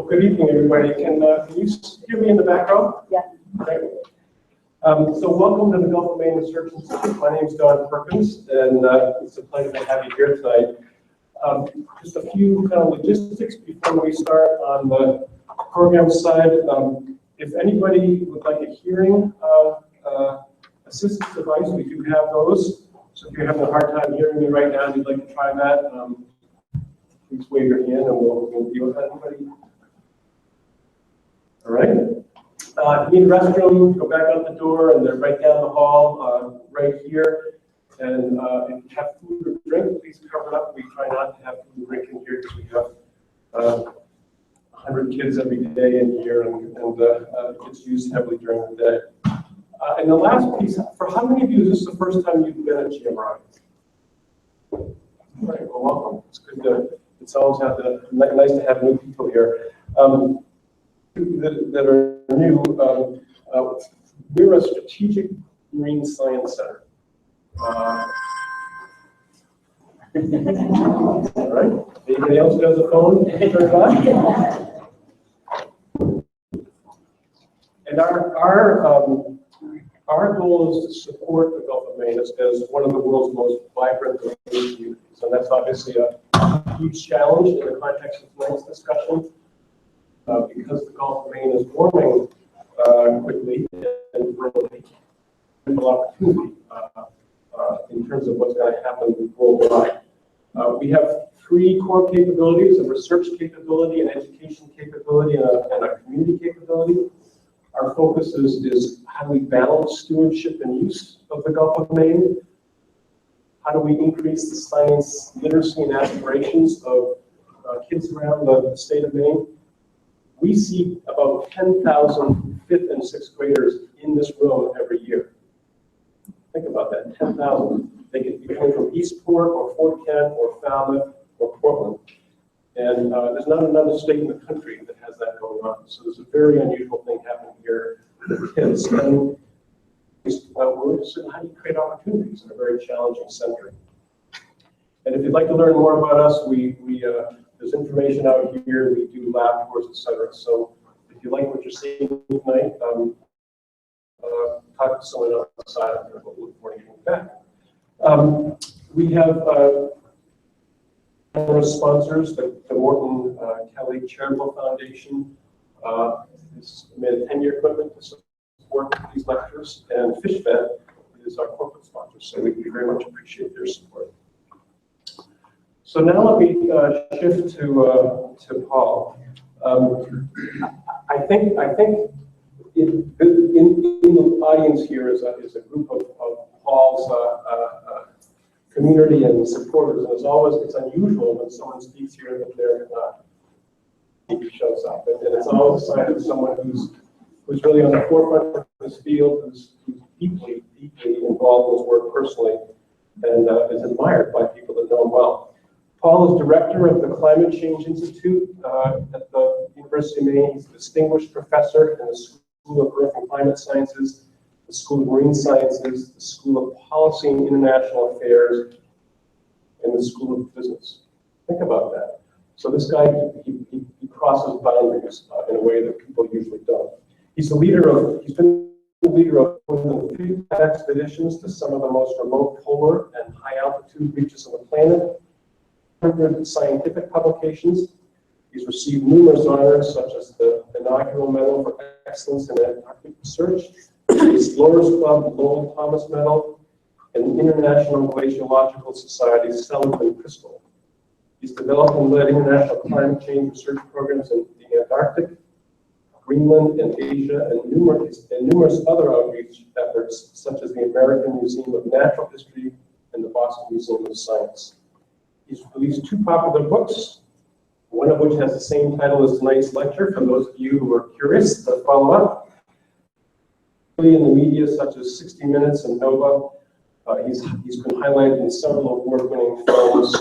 good evening, everybody. Can you hear me in the background? Yeah. Okay. So welcome to the Gulf of Maine Research Institute. My name is Don Perkins, and it's a pleasure to have you here tonight. Just a few kind of logistics before we start on the program side. If anybody would like a hearing assistance device, we do have those. So if you're having a hard time hearing me right now and you'd like to try that, please wave your hand and we'll deal with that. Anybody? All right. If you need a restroom, go back out the door and they're right down the hall, right here. And if you have food or drink, please cover it up. We try not to have food and drink in here because we have 100 kids every day in here, and it's used heavily during the day. And the last piece, for how many of you is this the first time you've been at GMRI? All right, well, welcome. It's good to, it's always nice to have new people here. That are new, we're a strategic marine science center. All right. Anybody else who has a phone? Turn it on. And our goal is to support the Gulf of Maine as one of the world's most vibrant marine communities, and that's obviously a huge challenge in the context of tonight's discussion. Because the Gulf of Maine is warming quickly and rapidly, there's an opportunity in terms of what's going to happen worldwide. We have three core capabilities: a research capability, an education capability, and a community capability. Our focus is how do we balance stewardship and use of the Gulf of Maine? How do we increase the science literacy and aspirations of kids around the state of Maine? We see about 10,000 fifth and sixth graders in this room every year. Think about that, 10,000. They could be coming from Eastport or Fort Kent or Falmouth or Portland. And there's not another state in the country that has that going on. So there's a very unusual thing happening here with kids. And we're interested in how do you create opportunities in a very challenging century. And if you'd like to learn more about us, there's information out here. We do lab tours, etc. So if you like what you're seeing tonight, talk to someone on the side. We'll look forward to getting back. We have sponsors, the Morton Kelly Charitable Foundation has made a 10-year commitment to support these lectures, and FishFed is our corporate sponsor. So we very much appreciate their support. So now let me shift to Paul. I think in the audience here is a group of Paul's community and supporters, and it's unusual when someone speaks here that he shows up, and it's always a sign of someone who's really on the forefront of this field, who's deeply involved in his work personally, and is admired by people that know him well. Paul is director of the Climate Change Institute at the University of Maine. He's a distinguished professor in the School of Earth and Climate Sciences, the School of Marine Sciences, the School of Policy and International Affairs, and the School of Business. Think about that. So this guy, he crosses boundaries in a way that people usually don't. He's been the leader of more than 50 expeditions to some of the most remote polar and high altitude reaches of the planet. 100 scientific publications. He's received numerous honors, such as the inaugural Medal for Excellence in Antarctic Research, the Explorers Club Lowell Thomas Medal, and the International Glaciological Society's Sullivan Crystal. He's developed and led international climate change research programs in the Antarctic, Greenland, and Asia, and numerous other outreach efforts, such as the American Museum of Natural History and the Boston Museum of Science. He's released two popular books, one of which has the same title as tonight's lecture, for those of you who are curious to follow up. In the media, such as 60 Minutes and Nova, he's been highlighted in several award-winning films,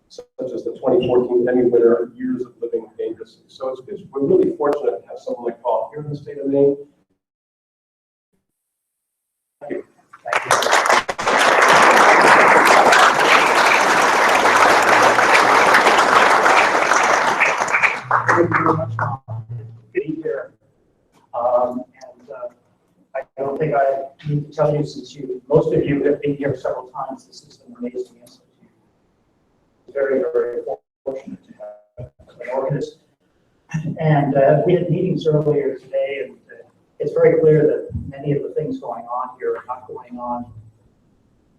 such as the 2014 Emmy winner, Years of Living Dangerously. So we're really fortunate to have someone like Paul here in the state of Maine. Thank you. Thank you. Thank you very much. need to tell you, since most of you have been here several times, this is an amazing institute. Very, very fortunate to have an organist. And we had meetings earlier today, and it's very clear that many of the things going on here are not going on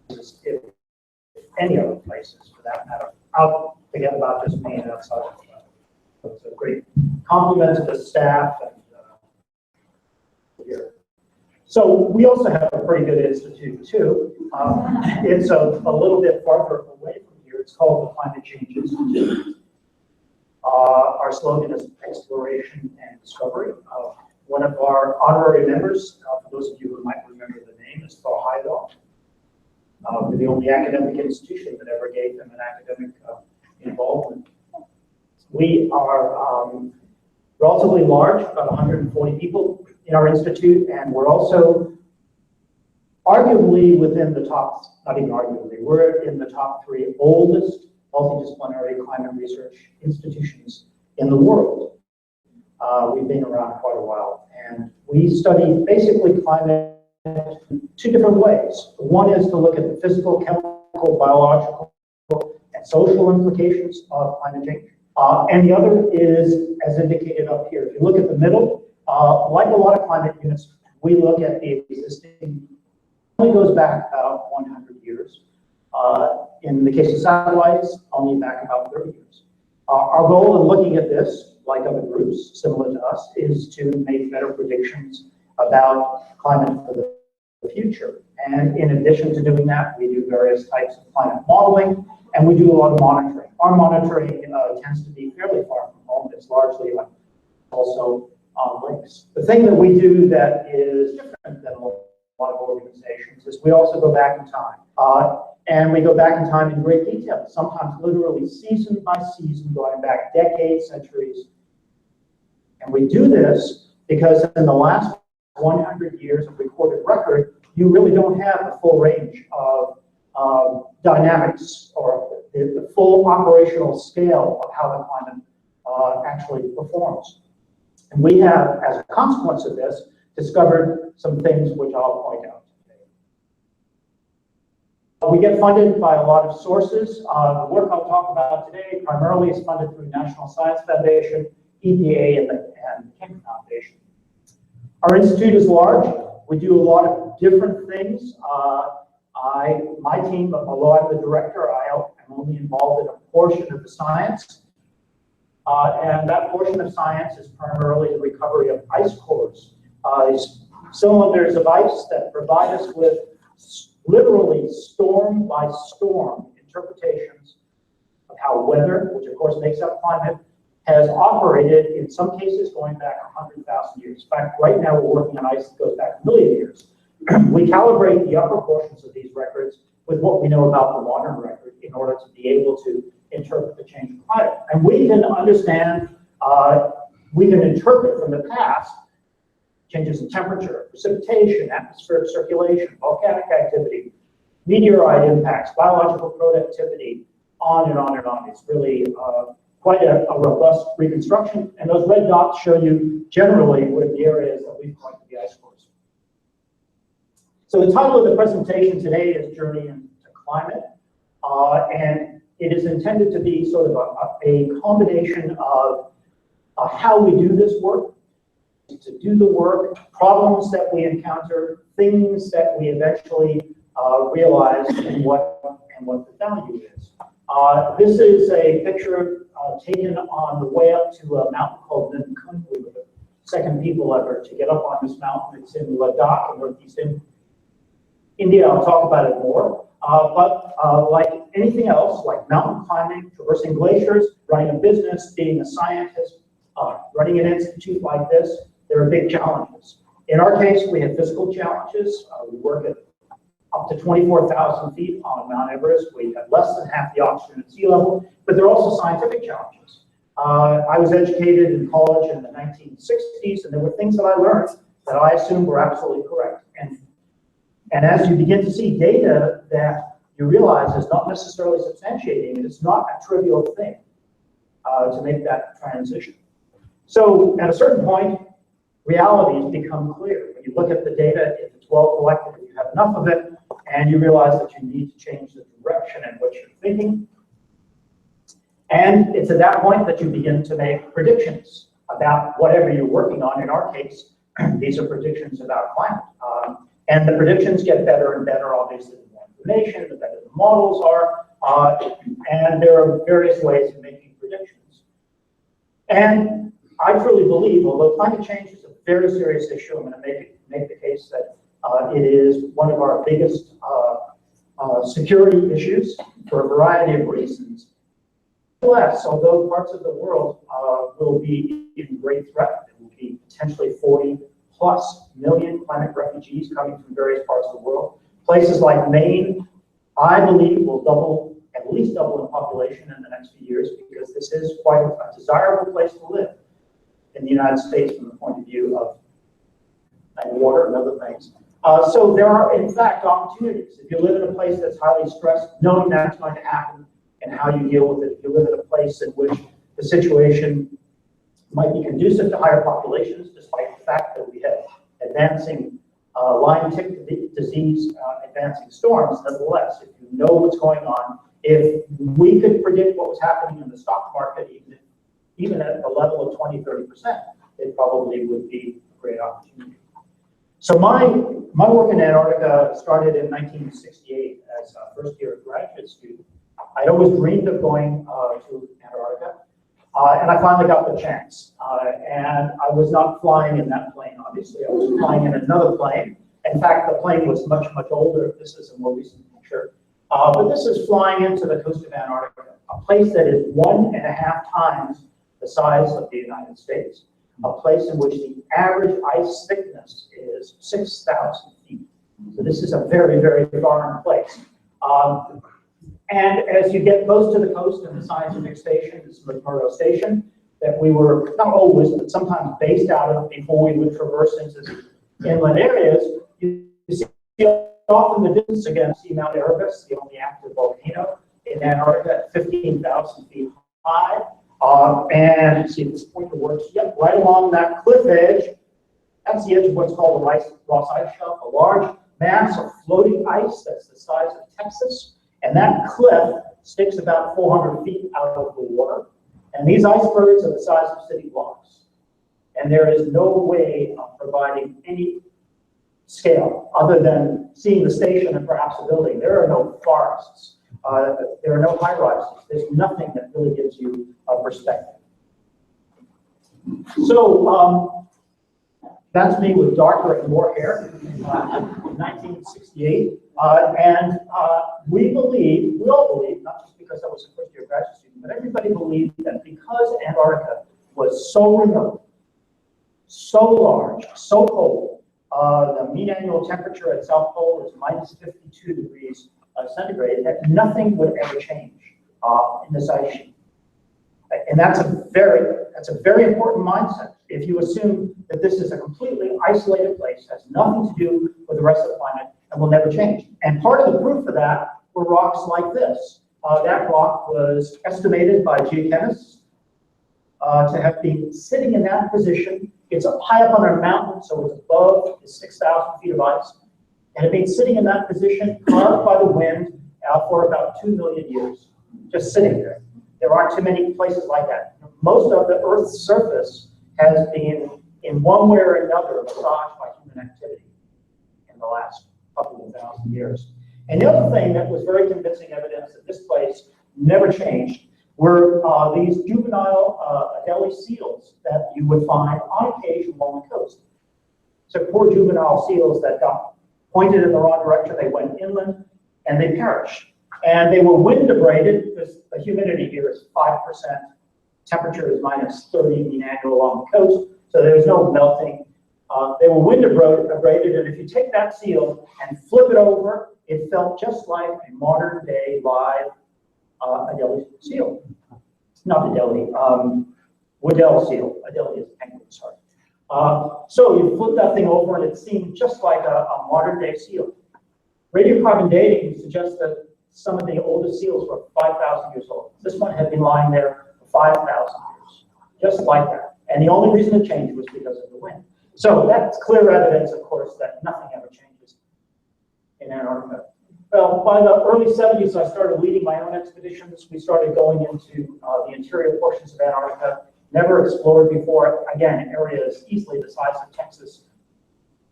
in any other places, for that matter. I'll forget about just Maine outside of it's a great compliment to the staff and here. So we also have a pretty good institute too. It's a little bit farther away from here. It's called the Climate Change Institute. Our slogan is exploration and discovery. One of our honorary members, for those of you who might remember the name, is Paul Heidel. We're the only academic institution that ever gave them an academic involvement. We are relatively large, about 140 people in our institute, and we're also arguably within the top, not even arguably, we're in the top 3 oldest multidisciplinary climate research institutions in the world. We've been around quite a while, and we study basically climate in 2 different ways. One is to look at the physical, chemical, biological, and social implications of climate change. And the other is, as indicated up here, if you look at the middle, like a lot of climate units, we look at the existing, it only goes back about 100 years. In the case of satellites, only back about 30 years. Our goal in looking at this, like other groups similar to us, is to make better predictions about climate for the future. And in addition to doing that, we do various types of climate modeling, and we do a lot of monitoring. Our monitoring tends to be fairly far from home. It's largely also on lakes. The thing that we do that is different than a lot of organizations is we also go back in time. And we go back in time in great detail, sometimes literally season by season, going back decades, centuries. And we do this because in the last 100 years of recorded record, you really don't have the full range of dynamics or the full operational scale of how the climate actually performs. And we have, as a consequence of this, discovered some things which I'll point out today. We get funded by a lot of sources. The work I'll talk about today primarily is funded through National Science Foundation, EPA, and the King Foundation. Our institute is large. We do a lot of different things. My team, although I'm the director, I am only involved in a portion of the science. And that portion of science is primarily the recovery of ice cores. These cylinders of ice that provide us with literally storm by storm interpretations of how weather, which of course makes up climate, has operated in some cases going back 100,000 years. In fact, right now we're working on ice that goes back a million years. We calibrate the upper portions of these records with what we know about the modern record in order to be able to interpret the change in climate. And we can understand, we can interpret from the past changes in temperature, precipitation, atmospheric circulation, volcanic activity, meteorite impacts, biological productivity, on and on and on. It's really quite a robust reconstruction. And those red dots show you generally where the areas that we've collected the ice cores. So the title of the presentation today is Journey into Climate. And it is intended to be sort of a combination of how we do this work, to do the work, problems that we encounter, things that we eventually realize, and what the value is. This is a picture taken on the way up to a mountain called Ninkun. We were the second people ever to get up on this mountain. It's in Ladakh in northeast India. I'll talk about it more. But like anything else, like mountain climbing, traversing glaciers, running a business, being a scientist, running an institute like this, there are big challenges. In our case, we have physical challenges. We work at up to 24,000 feet on Mount Everest. We have less than half the oxygen at sea level, but there are also scientific challenges. I was educated in college in the 1960s, and there were things that I learned that I assumed were absolutely correct. And as you begin to see data that you realize is not necessarily substantiating, and it's not a trivial thing to make that transition. So at a certain point, realities become clear. When You look at the data, if it's well collected, if you have enough of it, and you realize that you need to change the direction in which you're thinking. And it's at that point that you begin to make predictions about whatever you're working on. In our case, these are predictions about climate. And the predictions get better and better, obviously, the more information, the better the models are. And there are various ways of making predictions. And I truly believe, although climate change is a very serious issue, I'm going to make the case that it is one of our biggest security issues for a variety of reasons. Nevertheless, although parts of the world will be in great threat, there will be potentially 40+ million climate refugees coming from various parts of the world. Places like Maine, I believe, will at least double in population in the next few years, because this is quite a desirable place to live in the United States from the point of view of water and other things. So there are, in fact, opportunities. If you live in a place that's highly stressed, knowing that's going to happen and how you deal with it. If you live in a place in which the situation might be conducive to higher populations, despite the fact that we have advancing Lyme tick disease, advancing storms, nonetheless, if you know what's going on, if we could predict what was happening in the stock market, even at a level of 20–30%, it probably would be a great opportunity. So my work in Antarctica started in 1968 as a first-year graduate student. I'd always dreamed of going to Antarctica, and I finally got the chance. And I was not flying in that plane, obviously. I was flying in another plane. In fact, the plane was much, much older. This is a more recent picture. But this is flying into the coast of Antarctica, a place that is 1.5 times the size of the United States, a place in which the average ice thickness is 6,000 feet. So this is a very, very foreign place. And as you get close to the coast and the scientific station, this is McMurdo Station, that we were not always, but sometimes based out of before we would traverse into the inland areas, you see off in the distance again, see Mount Erebus, the only active volcano in Antarctica at 15,000 feet high. And see if this pointer works. Yep, right along that cliff edge, that's the edge of what's called the Ross Ice Shelf, a large mass of floating ice that's the size of Texas. And that cliff sticks about 400 feet out of the water. And these icebergs are the size of city blocks. And there is no way of providing any scale other than seeing the station and perhaps a building. There are no forests. There are no high rises. There's nothing that really gives you a perspective. So that's me with darker and more hair in 1968. And we all believe, not just because I was a first-year graduate student, but everybody believed that because Antarctica was so remote, so large, so cold, the mean annual temperature at South Pole is minus 52 degrees centigrade, that nothing would ever change in this ice sheet. And that's a very important mindset. If you assume that this is a completely isolated place, has nothing to do with the rest of the planet, and will never change. And part of the proof of that were rocks like this. That rock was estimated by geochemists to have been sitting in that position. It's up high up on a mountain, so it's above the 6,000 feet of ice. And it had been sitting in that position, carved by the wind, for about 2 million years, just sitting there. There aren't too many places like that. Most of the Earth's surface has been, in one way or another, massaged by human activity in the last couple of thousand years. And the other thing that was very convincing evidence that this place never changed were these juvenile Adelie seals that you would find on occasion along the coast. So poor juvenile seals that got pointed in the wrong direction, they went inland, and they perished. And they were wind abraded, because the humidity here is 5%, temperature is minus 30 mean annual along the coast, so there's no melting. They were wind abraded, and if you take that seal and flip it over, it felt just like a modern day live Adelie seal. Not Adelie, Waddell seal. Adelie is a penguin, sorry. So you flip that thing over, and it seemed just like a modern day seal. Radiocarbon dating suggests that some of the oldest seals were 5,000 years old. This one had been lying there for 5,000 years, just like that. And the only reason it changed was because of the wind. So that's clear evidence, of course, that nothing ever changes in Antarctica. Well, by the early 70s, I started leading my own expeditions. We started going into the interior portions of Antarctica, never explored before. Again, areas easily the size of Texas.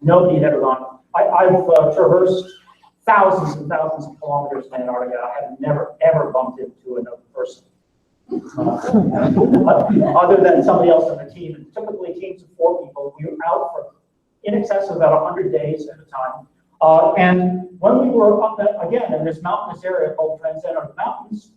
Nobody had ever gone. I've traversed thousands and thousands of kilometers in Antarctica. I have never, ever bumped into another person. Other than somebody else on the team. And typically teams of 4 people. We were out for in excess of about 100 days at a time. And when we were up, again, in this mountainous area called Transantarctic Mountains,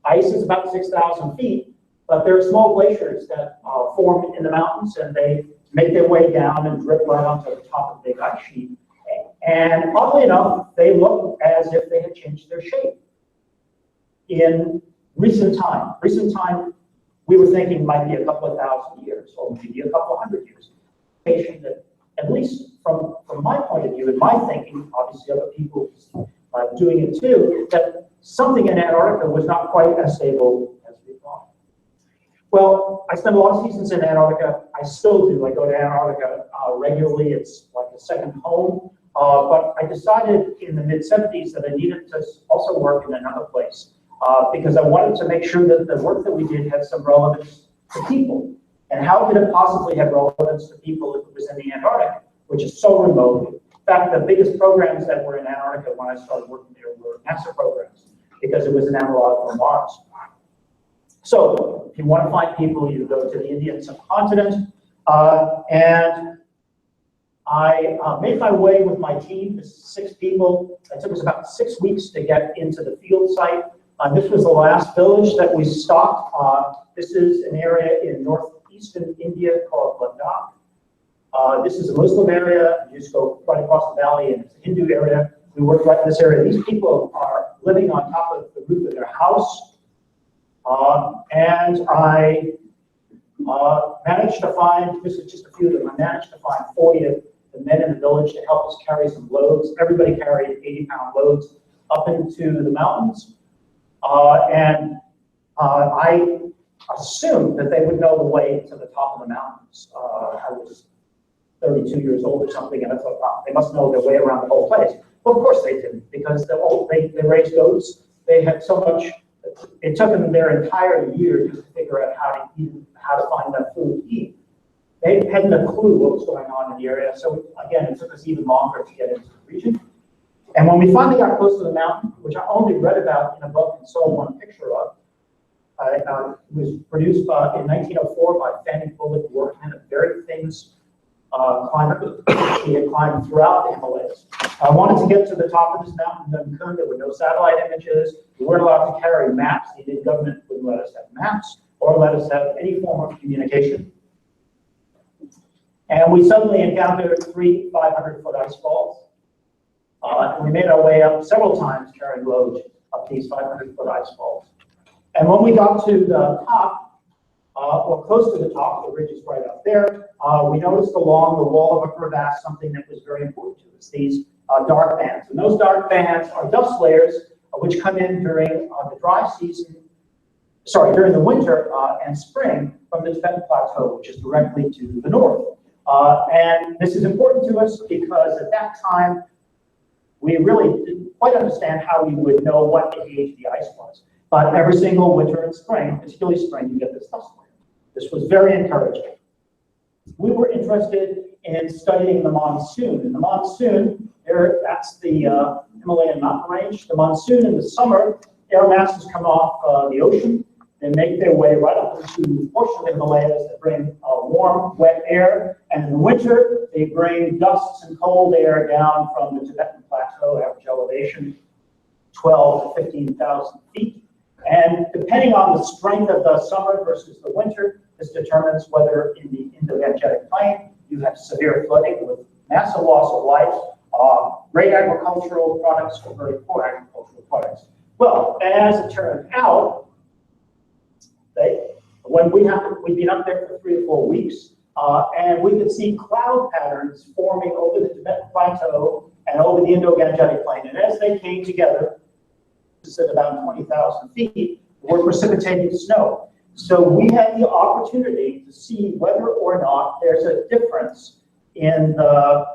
ice is about 6,000 feet, but there are small glaciers that form in the mountains, and they make their way down and drip right onto the top of the big ice sheet. And oddly enough, they look as if they had changed their shape. In recent time, we were thinking might be a couple of thousand years, or maybe a couple of hundred years. That, at least from my point of view, and my thinking, obviously other people doing it too, that something in Antarctica was not quite as stable as we thought. Well, I spent a lot of seasons in Antarctica. I still do. I go to Antarctica regularly. It's like a second home. But I decided in the mid-70s that I needed to also work in another place because I wanted to make sure that the work that we did had some relevance to people. And how could it possibly have relevance to people if it was in the Antarctic, which is so remote? In fact, the biggest programs that were in Antarctica when I started working there were NASA programs, because it was an analog for Mars. So if you want to find people, you go to the Indian subcontinent. And I made my way with my team, this is 6 people. It took us about 6 weeks to get into the field site. This was the last village that we stopped. This is an area in northeastern India called Ladakh. This is a Muslim area. You just go right across the valley, and it's a Hindu area. We work right in this area. These people are living on top of the roof of their house. And I managed to find, this is just a few of them, I managed to find 40 of the men in the village to help us carry some loads. Everybody carried 80-pound loads up into the mountains. I assumed that they would know the way to the top of the mountains. I was 32 years old or something, and I thought, wow, they must know their way around the whole place. Well, of course they didn't, because they raised goats. They had so much, it took them their entire year just to figure out how to eat, how to find enough food to eat. They hadn't a clue what was going on in the area. So again, it took us even longer to get into the region. And when we finally got close to the mountain, which I only read about in a book and saw one picture of, it was produced in 1904 by Fanny Bullock Workman, a very famous climber. He had climbed throughout the Himalayas. I wanted to get to the top of this mountain, Dunkund. There were no satellite images. We weren't allowed to carry maps. The Indian government wouldn't let us have maps or let us have any form of communication. And we suddenly encountered 3 500-foot ice falls. And we made our way up several times carrying loads up these 500-foot ice falls. And when we got to the top, or close to the top, the ridge is right up there, we noticed along the wall of a crevasse something that was very important to us, these dark bands. And those dark bands are dust layers which come in during the dry season, during the winter and spring from the Tibetan Plateau, which is directly to the north. And this is important to us because at that time, we really didn't quite understand how we would know what the age of the ice was. But every single winter and spring, particularly spring, you get this dust layer. This was very encouraging. We were interested in studying the monsoon. And the monsoon, that's the Himalayan mountain range. The monsoon in the summer, air masses come off the ocean. They make their way right up into portions of the Himalayas that bring warm, wet air. And in the winter, they bring dusts and cold air down from the Tibetan Plateau, average elevation, 12 to 15,000 feet. And depending on the strength of the summer versus the winter, this determines whether in the Indo-Gangetic Plain you have severe flooding with massive loss of life, great agricultural products or very poor agricultural products. Well, as it turned out, when we'd been up there for 3 or 4 weeks, and we could see cloud patterns forming over the Tibetan Plateau and over the Indo-Gangetic Plain. And as they came together, at about 20,000 feet, were precipitating snow. So we had the opportunity to see whether or not there's a difference in the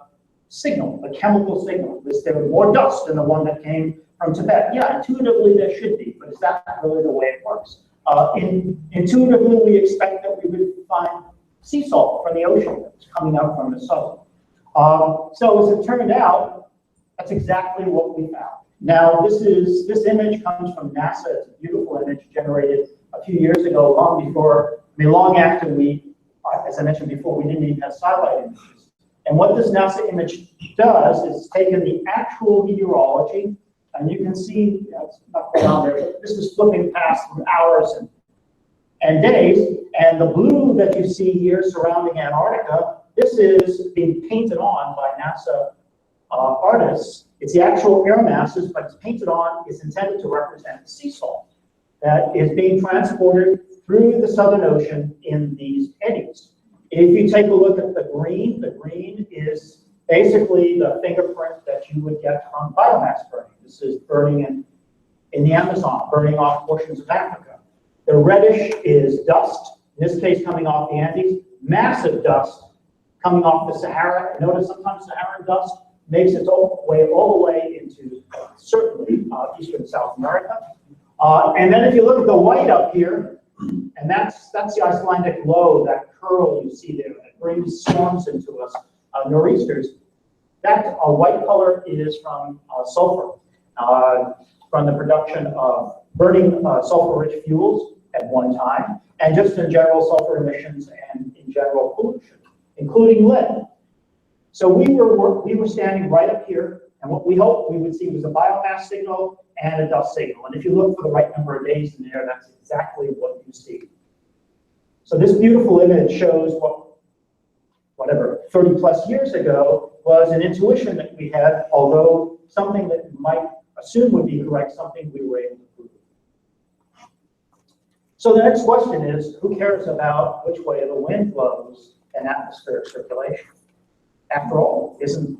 signal, the chemical signal. There was more dust than the one that came from Tibet. Yeah, intuitively there should be, but is that really the way it works? Intuitively, we expect that we would find sea salt from the ocean that's coming up from the south. So as it turned out, that's exactly what we found. Now, this image comes from NASA. It's a beautiful image generated a few years ago, long after we, as I mentioned before, we didn't even have satellite images. And what this NASA image does is it's taken the actual meteorology, and you can see, it's not quite on there, but this is flipping past hours and days, and the blue that you see here surrounding Antarctica, this is being painted on by NASA artists. It's the actual air masses, but it's painted on, it's intended to represent sea salt that is being transported through the Southern Ocean in these eddies. If you take a look at the green is basically the fingerprint that you would get from biomass burning. This is burning in the Amazon, burning off portions of Africa. The reddish is dust, in this case coming off the Andes, massive dust coming off the Sahara. Notice sometimes Saharan dust makes its way all the way into certainly eastern South America. And then if you look at the white up here, and that's the Icelandic low, that curl you see there that brings storms into us, nor'easters. That white color is from sulfur, from the production of burning sulfur-rich fuels at one time, and just in general sulfur emissions and in general pollution, including lead. So we were standing right up here, and what we hoped we would see was a biomass signal and a dust signal. And if you look for the right number of days in there, that's exactly what you see. So this beautiful image shows whatever 30 plus years ago was an intuition that we had, although something that you might assume would be correct, something we were able to prove. So the next question is, who cares about which way the wind blows in atmospheric circulation? After all, isn't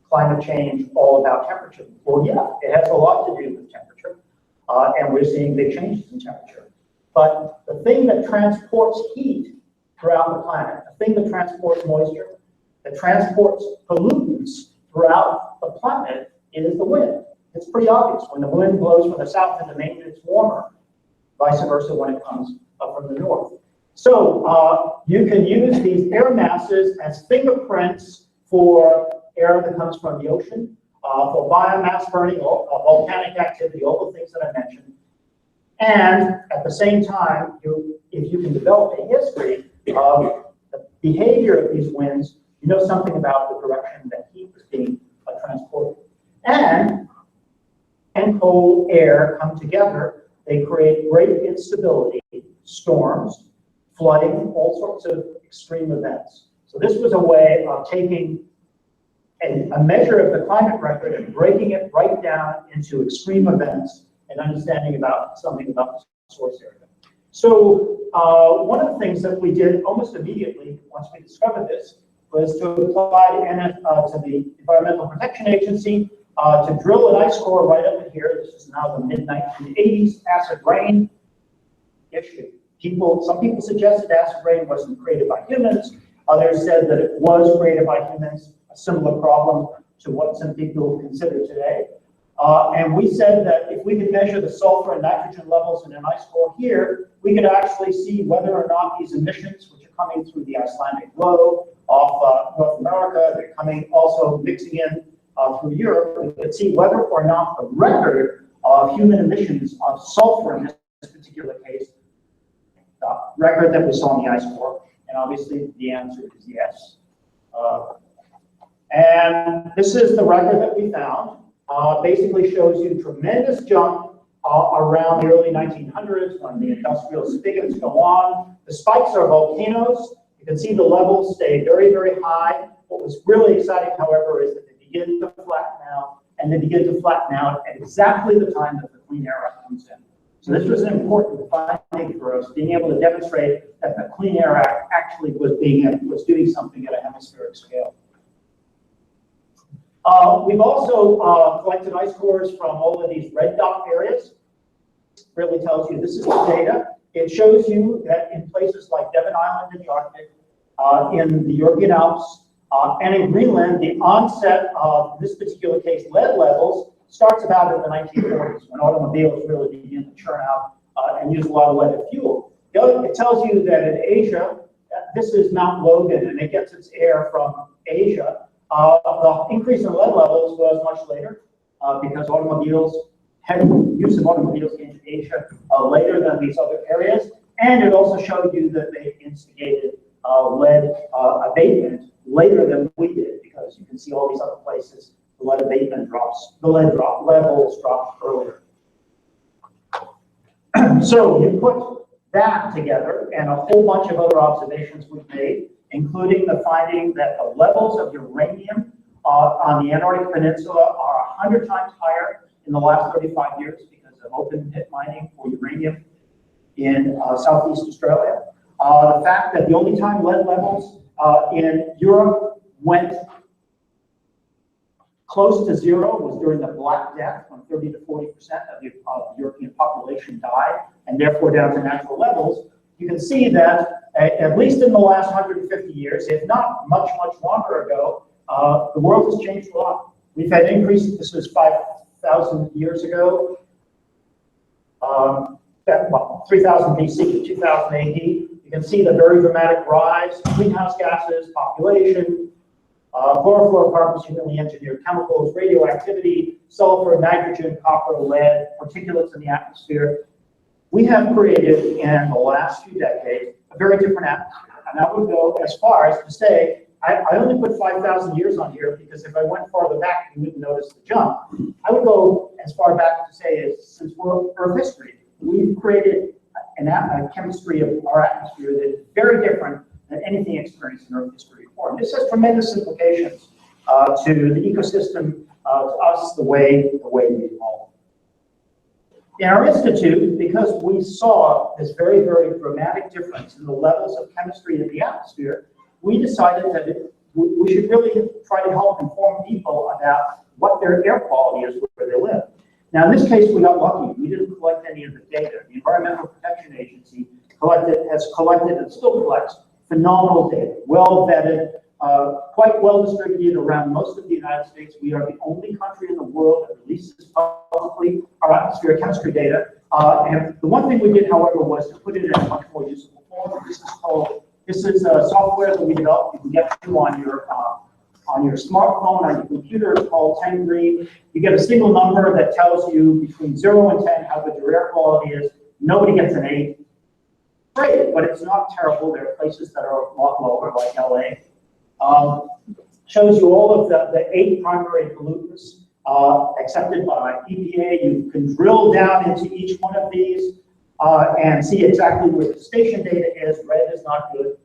climate change all about temperature? Well, yeah, it has a lot to do with temperature, and we're seeing big changes in temperature. But the thing that transports heat throughout the planet, the thing that transports moisture, that transports pollutants throughout the planet is the wind. It's pretty obvious. When the wind blows from the south into Maine, it's warmer. Vice versa when it comes up from the north. So you can use these air masses as fingerprints for air that comes from the ocean, for biomass burning, volcanic activity, all the things that I mentioned. And at the same time, if you can develop a history of the behavior of these winds, you know something about the direction that heat is being transported. And cold air come together, they create great instability, storms, flooding, all sorts of extreme events. So this was a way of taking a measure of the climate record and breaking it right down into extreme events and understanding something about the source area. So one of the things that we did almost immediately once we discovered this was to apply to the Environmental Protection Agency to drill an ice core right up in here. This is now the mid-1980s acid rain issue. Some people suggested acid rain wasn't created by humans. Others said that it was created by humans, a similar problem to what some people consider today. And we said that if we could measure the sulfur and nitrogen levels in an ice core here, we could actually see whether or not these emissions, which are coming through the Icelandic low off North America, they're coming also mixing in through Europe, we could see whether or not the record of human emissions of sulfur in this particular case, the record that we saw in the ice core, and obviously the answer is yes. And this is the record that we found. Basically shows you tremendous jump around the early 1900s when the industrial spigots go on. The spikes are volcanoes. You can see the levels stay very, very high. What was really exciting, however, is that they begin to flatten out, and they begin to flatten out at exactly the time that the clean air act comes in. So this was an important finding for us, being able to demonstrate that the Clean Air Act actually was doing something at a hemispheric scale. We've also collected ice cores from all of these red dot areas. Really tells you this is the data. It shows you that in places like Devon Island in the Arctic, in the European Alps, And in Greenland, the onset of, in this particular case, lead levels starts about in the 1940s, when automobiles really begin to churn out and use a lot of leaded fuel. It tells you that in Asia, this is Mount Logan, and it gets its air from Asia. The increase in lead levels was much later because heavy use of automobiles came to Asia later than these other areas. And it also showed you that they instigated lead abatement later than we did, because you can see all these other places, the lead abatement drops, levels dropped earlier. So you put that together and a whole bunch of other observations we've made, including the finding that the levels of uranium on the Antarctic Peninsula are 100 times higher in the last 35 years because of open pit mining for uranium in Southeast Australia. The fact that the only time lead levels in Europe went close to zero was during the Black Death, when 30 to 40% of the European population died, and therefore down to natural levels. You can see that at least in the last 150 years, if not much, much longer ago, the world has changed a lot. We've had increases. This was 5,000 years ago, 3000 BC to 2000 AD. You can see the very dramatic rise, greenhouse gases, population, chlorofluorocarbons, humanly engineered chemicals, radioactivity, sulfur, nitrogen, copper, lead, particulates in the atmosphere. We have created, in the last few decades, a very different atmosphere. And I would go as far as to say, I only put 5,000 years on here because if I went farther back, you wouldn't notice the jump. I would go as far back to say, is since we're Earth history, we've created a chemistry of our atmosphere that is very different than anything experienced in Earth history before. And this has tremendous implications to the ecosystem, to us, the way we evolve. In our institute, because we saw this very, very dramatic difference in the levels of chemistry in the atmosphere, we decided that we should really try to help inform people about what their air quality is where they live. Now, in this case, we got lucky. We didn't collect any of the data. The Environmental Protection Agency has collected and still collects phenomenal data, well vetted, quite well distributed around most of the United States. We are the only country in the world that releases publicly our atmospheric chemistry data. And the one thing we did, however, was to put it in a much more usable form. This is software that we developed. You can get to on your smartphone, on your computer. It's called 10 Green. You get a single number that tells you between 0 and 10 how good your air quality is. Nobody gets an 8. Great, but it's not terrible. There are places that are a lot lower, like LA. Shows you all of the 8 primary pollutants accepted by EPA. You can drill down into each one of these and see exactly where the station data is. Red is not good.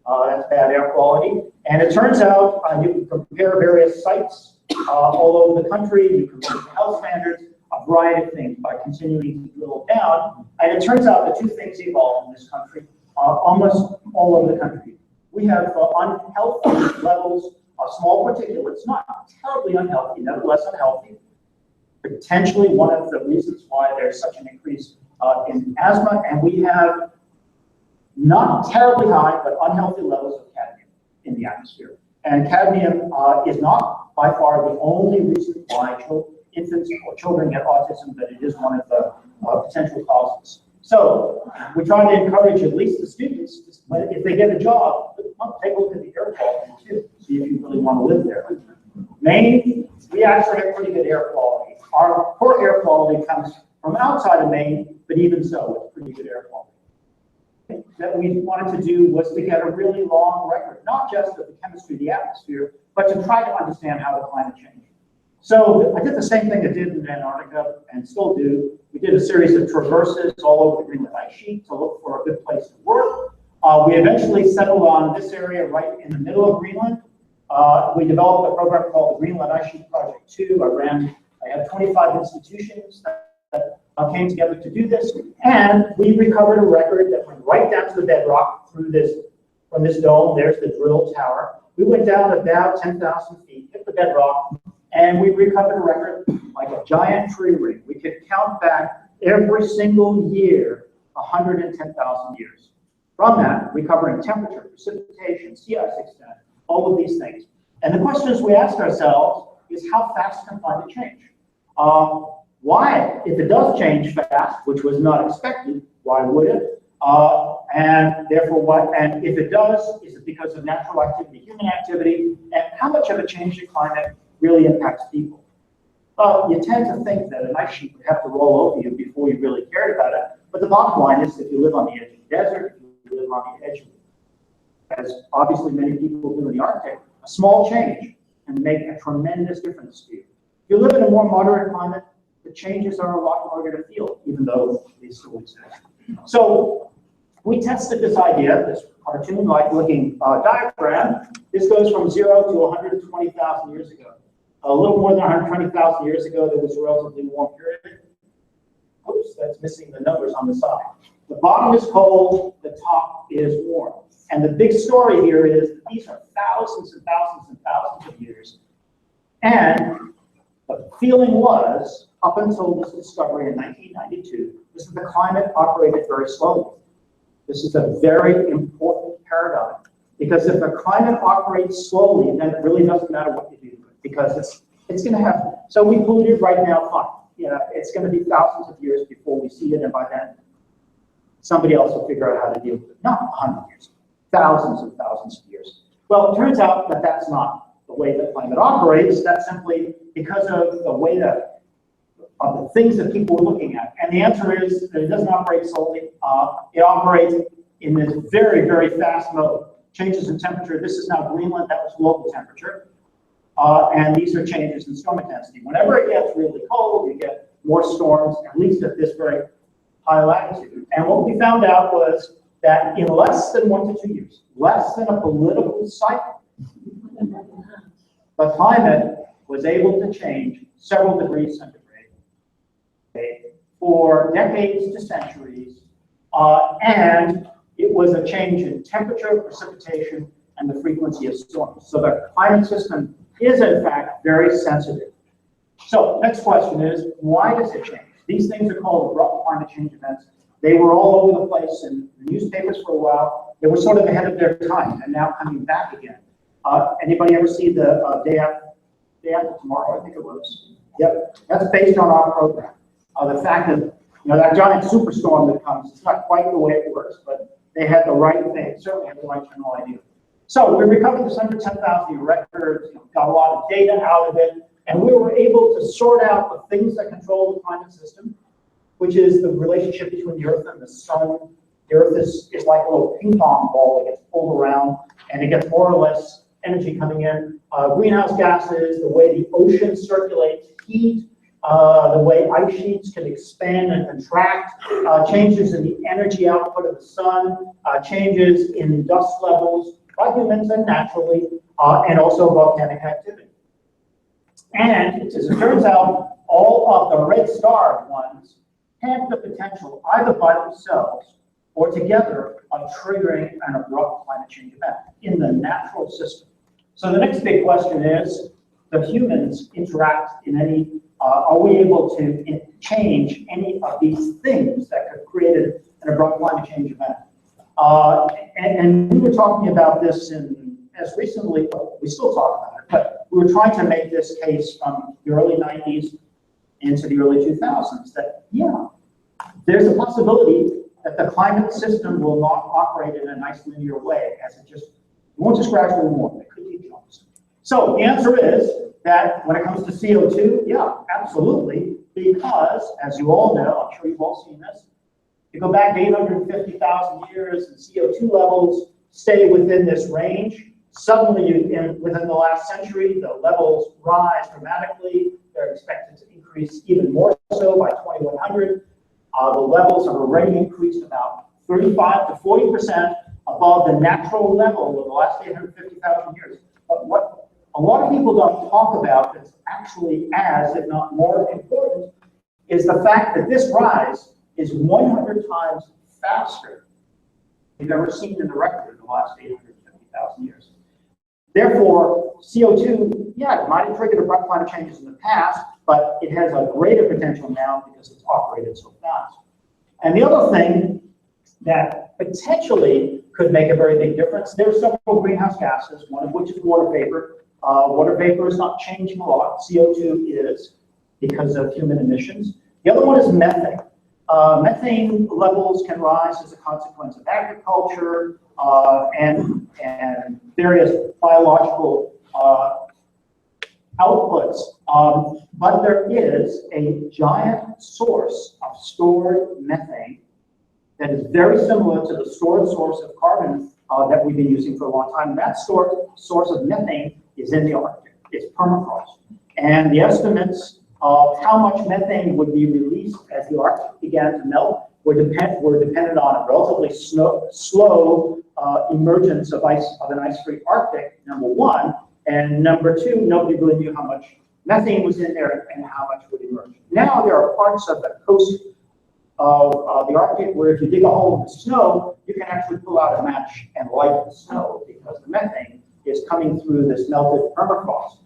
That's bad air quality. And it turns out you can compare various sites all over the country. You can look at health standards, a variety of things by continuing to drill down. And it turns out the two things evolve in this country, almost all over the country. We have unhealthy levels of small particulates, not terribly unhealthy, nevertheless unhealthy. Potentially one of the reasons why there's such an increase in asthma, and we have not terribly high, but unhealthy levels of cadmium in the atmosphere. And cadmium is not by far the only reason why infants or children get autism, but it is one of the potential causes. So we try to encourage at least the students, if they get a job, take a look at the air quality too, see if you really want to live there. Maine, we actually have pretty good air quality. Our poor air quality comes from outside of Maine, but even so, it's pretty good air quality. That we wanted to do was to get a really long record, not just of the chemistry of the atmosphere, but to try to understand how the climate changed. So I did the same thing I did in Antarctica and still do. We did a series of traverses all over the Greenland ice sheet to look for a good place to work. We eventually settled on this area right in the middle of Greenland. We developed a program called the Greenland Ice Sheet Project 2. I had 25 institutions that came together to do this, and we recovered a record that went right down to the bedrock from this dome. There's the drill tower. We went down about 10,000 feet, hit the bedrock, and we recovered a record like a giant tree ring. We could count back every single year 110,000 years. From that, recovering temperature, precipitation, sea ice extent, all of these things. And the questions we ask ourselves is how fast can climate change? Why, if it does change fast, which was not expected, why would it? And therefore what, and if it does, is it because of natural activity, human activity, and how much of a change in climate really impacts people? You tend to think that an ice sheet would have to roll over you before you really cared about it, but the bottom line is if you live on the edge of the desert, if you live on the edge of, as obviously many people do in the Arctic, a small change can make a tremendous difference to you. If you live in a more moderate climate, the changes are a lot harder to feel, even though they still exist. So we tested this idea, this cartoon-like looking diagram. This goes from 0 to 120,000 years ago. A little more than 120,000 years ago, there was a relatively warm period. Oops, that's missing the numbers on the side. The bottom is cold, the top is warm. And the big story here is that these are thousands and thousands and thousands of years. And the feeling was, up until this discovery in 1992, is that the climate operated very slowly. This is a very important paradigm, because if the climate operates slowly, then it really doesn't matter what you do, because it's going to happen. So we polluted right now, fine. Yeah, it's going to be thousands of years before we see it, and by then, somebody else will figure out how to deal with it. Not 100 years, thousands and thousands of years. Well, it turns out that that's not the way that climate operates. That's simply because of the way that of the things that people are looking at. And the answer is that it doesn't operate slowly. It operates in this very, very fast mode. Changes in temperature. This is now Greenland. That was local temperature. And these are changes in storm intensity. Whenever it gets really cold, you get more storms, at least at this very high latitude. And what we found out was that in less than 1 to 2 years, less than a political cycle, the climate was able to change several degrees centigrade for decades to centuries, and it was a change in temperature, precipitation, and the frequency of storms. So the climate system is, in fact, very sensitive. So next question is, why does it change? These things are called abrupt climate change events. They were all over the place in the newspapers for a while. They were sort of ahead of their time, and now coming back again. Anybody ever see the day after tomorrow, I think it was? Yep, that's based on our program. The fact that, that giant superstorm that comes, it's not quite the way it works, but they had the right thing, certainly had the right general idea. So we recovered this 110,000 year record, got a lot of data out of it, and we were able to sort out the things that control the climate system, which is the relationship between the Earth and the Sun. The Earth is like a little ping pong ball that gets pulled around, and it gets more or less energy coming in. Greenhouse gases, the way the ocean circulates heat, the way ice sheets can expand and contract, changes in the energy output of the sun, changes in dust levels by humans and naturally, and also volcanic activity. And as it turns out, all of the red starred ones have the potential, either by themselves or together, of triggering an abrupt climate change event in the natural system. So the next big question is, do humans interact in any, are we able to change any of these things that could create an abrupt climate change event? And we were talking about this as recently, well, we still talk about it, but we were trying to make this case from the early 90s into the early 2000s that, yeah, there's a possibility that the climate system will not operate in a nice linear way, as it won't just gradually warm, it could be jumps. So the answer is that when it comes to CO2, yeah, absolutely, because as you all know, I'm sure you've all seen this, you go back 850,000 years and CO2 levels stay within this range. Suddenly, within the last century, the levels rise dramatically. They're expected to increase even more so by 2100. The levels have already increased about 35 to 40% above the natural level of the last 850,000 years. But what a lot of people don't talk about that's actually as, if not more important, is the fact that this rise is 100 times faster than we've ever seen in the record in the last 850,000 years. Therefore, CO2, yeah, it might have triggered abrupt climate changes in the past, but it has a greater potential now because it's operated so fast. And the other thing that potentially could make a very big difference. There are several greenhouse gases, one of which is water vapor. Water vapor is not changing a lot. CO2 is because of human emissions. The other one is methane. Methane levels can rise as a consequence of agriculture and various biological outputs. But there is a giant source of stored methane that is very similar to the stored source of carbon that we've been using for a long time. That stored source of methane is in the Arctic. It's permafrost. And the estimates of how much methane would be released as the Arctic began to melt were dependent on a relatively slow emergence of an ice-free Arctic, number one. And number two, nobody really knew how much methane was in there and how much would emerge. Now there are parts of the coast of the Arctic where if you dig a hole in the snow, you can actually pull out a match and light the snow because the methane is coming through this melted permafrost.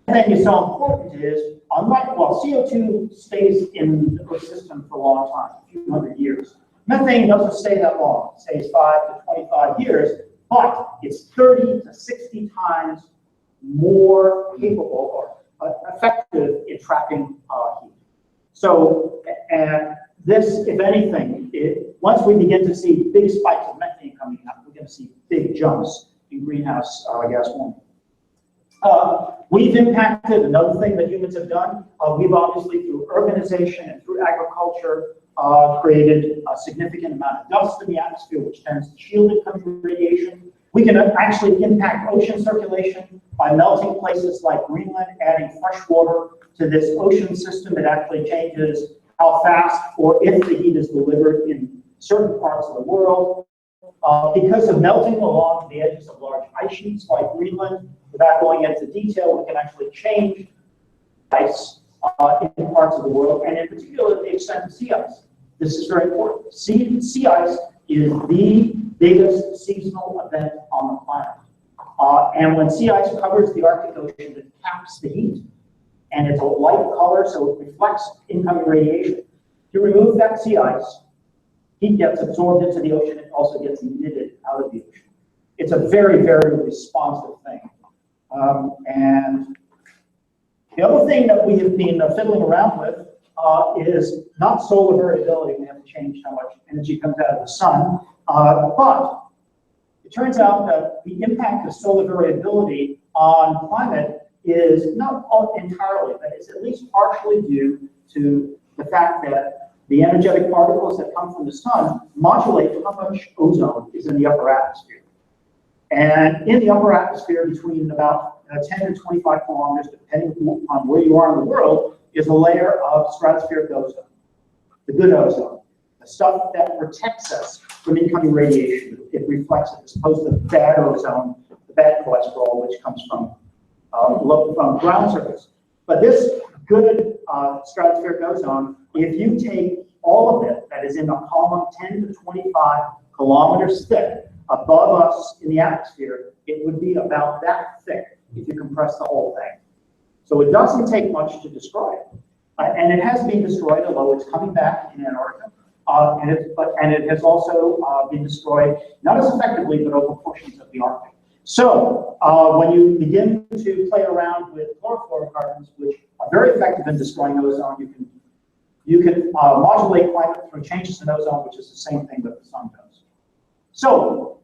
Methane is so important is, unlike, well, CO2 stays in the ecosystem for a long time, a few hundred years. Methane doesn't stay that long. It stays 5 to 25 years, but it's 30 to 60 times more capable or effective in trapping heat. So, and this, if anything, once we begin to see big spikes of methane coming up, we're going to see big jumps in greenhouse gas warming. We've impacted, another thing that humans have done, we've obviously through urbanization and through agriculture created a significant amount of dust in the atmosphere, which tends to shield incoming radiation. We can actually impact ocean circulation by melting places like Greenland, adding fresh water to this ocean system. It actually changes how fast or if the heat is delivered in certain parts of the world. Because of melting along the edges of large ice sheets like Greenland, without going into detail, we can actually change ice in parts of the world, and in particular, the extent of sea ice. This is very important. Sea ice is the biggest seasonal event on the planet. And when sea ice covers the Arctic Ocean, it caps the heat, and it's a light color, so it reflects incoming radiation. To remove that sea ice, heat gets absorbed into the ocean, it also gets emitted out of the ocean. It's a very, very responsive thing. And the other thing that we have been fiddling around with is not solar variability. We haven't changed how much energy comes out of the sun, but it turns out that the impact of solar variability on climate is not entirely, but it's at least partially due to the fact that the energetic particles that come from the sun modulate how much ozone is in the upper atmosphere. And in the upper atmosphere, between about 10 and 25 kilometers, depending on where you are in the world, is a layer of stratospheric ozone, the good ozone, the stuff that protects us from incoming radiation. It reflects it, as opposed to the bad ozone, the bad cholesterol, which comes from ground surface. But this good stratospheric ozone, if you take all of it that is in a column 10 to 25 kilometers thick above us in the atmosphere, it would be about that thick if you compress the whole thing. So it doesn't take much to destroy it. And it has been destroyed, although it's coming back in Antarctica. And it has also been destroyed, not as effectively, but over portions of the Arctic. So when you begin to play around with chlorofluorocarbons, which are very effective in destroying ozone, you can modulate climate through changes in ozone, which is the same thing that the sun does. So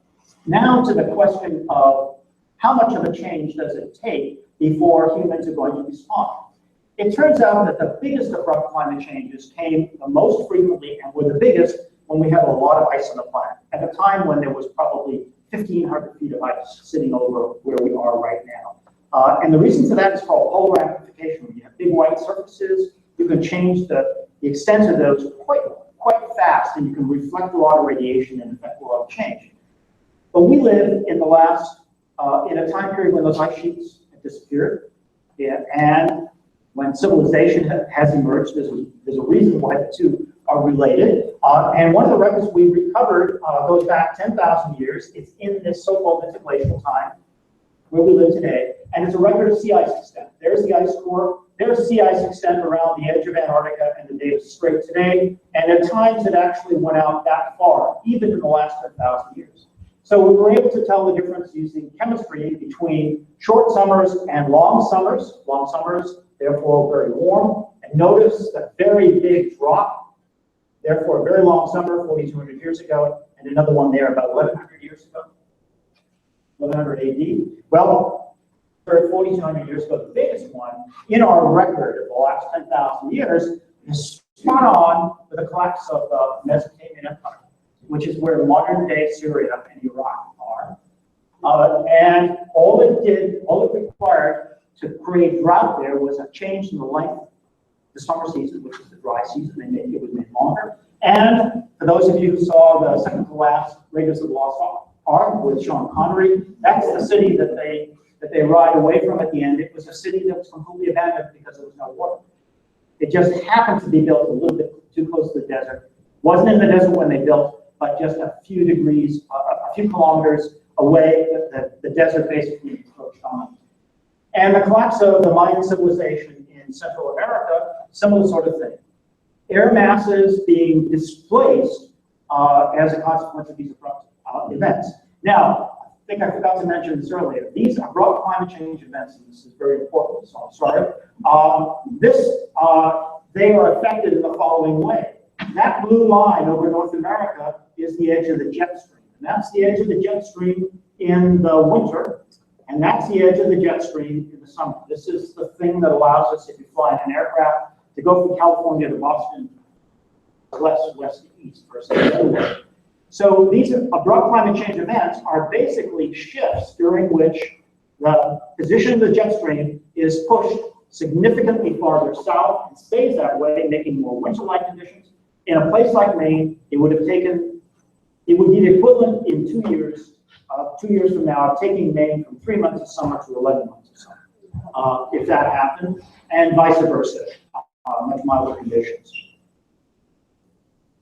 now to the question of how much of a change does it take before humans are going to respond? It turns out that the biggest abrupt climate changes came the most frequently and were the biggest when we had a lot of ice on the planet, at a time when there was probably 1,500 feet of ice sitting over where we are right now. And the reason for that is called polar amplification. When you have big white surfaces, you can change the extent of those quite fast, and you can reflect a lot of radiation and affect a lot of change. But we live in the last, in a time period when those ice sheets have disappeared, and when civilization has emerged. There's a reason why the two are related. And one of the records we recovered goes back 10,000 years. It's in this so-called interglacial time where we live today, and it's a record of sea ice extent. There's the ice core. There's sea ice extent around the edge of Antarctica and the days straight today, and at times it actually went out that far, even in the last 10,000 years. So we were able to tell the difference using chemistry between short summers and long summers. Long summers, therefore very warm. And notice the very big drop, therefore a very long summer 4,200 years ago, and another one there about 1,100 years ago, 1100 AD. Well, 4,200 years ago, the biggest one in our record of the last 10,000 years is spot on with the collapse of the Mesopotamian Empire, which is where modern-day Syria and Iraq are. And all it required to create drought there was a change in the length of the summer season, which is the dry season. It was made longer. And for those of you who saw the second to last Raiders of the Lost Ark with Sean Connery, that's the city that they ride away from at the end. It was a city that was completely abandoned because there was no water. It just happened to be built a little bit too close to the desert. Wasn't in the desert when they built, but just a few degrees, a few kilometers away, the desert basically encroached on. And the collapse of the Mayan civilization in Central America, similar sort of thing. Air masses being displaced as a consequence of these abrupt events. Now, I think I forgot to mention this earlier. These abrupt climate change events, and this is very important, so I'm sorry. They are affected in the following way. That blue line over North America is the edge of the jet stream. And that's the edge of the jet stream in the winter, and that's the edge of the jet stream in the summer. This is the thing that allows us, if you fly in an aircraft, to go from California to Boston, west to east versus the other way. So these abrupt climate change events are basically shifts during which the position of the jet stream is pushed significantly farther south and stays that way, making more winter-like conditions. In a place like Maine, it would be the equivalent in 2 years, 2 years from now, of taking Maine from 3 months of summer to 11 months of summer, if that happened, and vice versa, much milder conditions.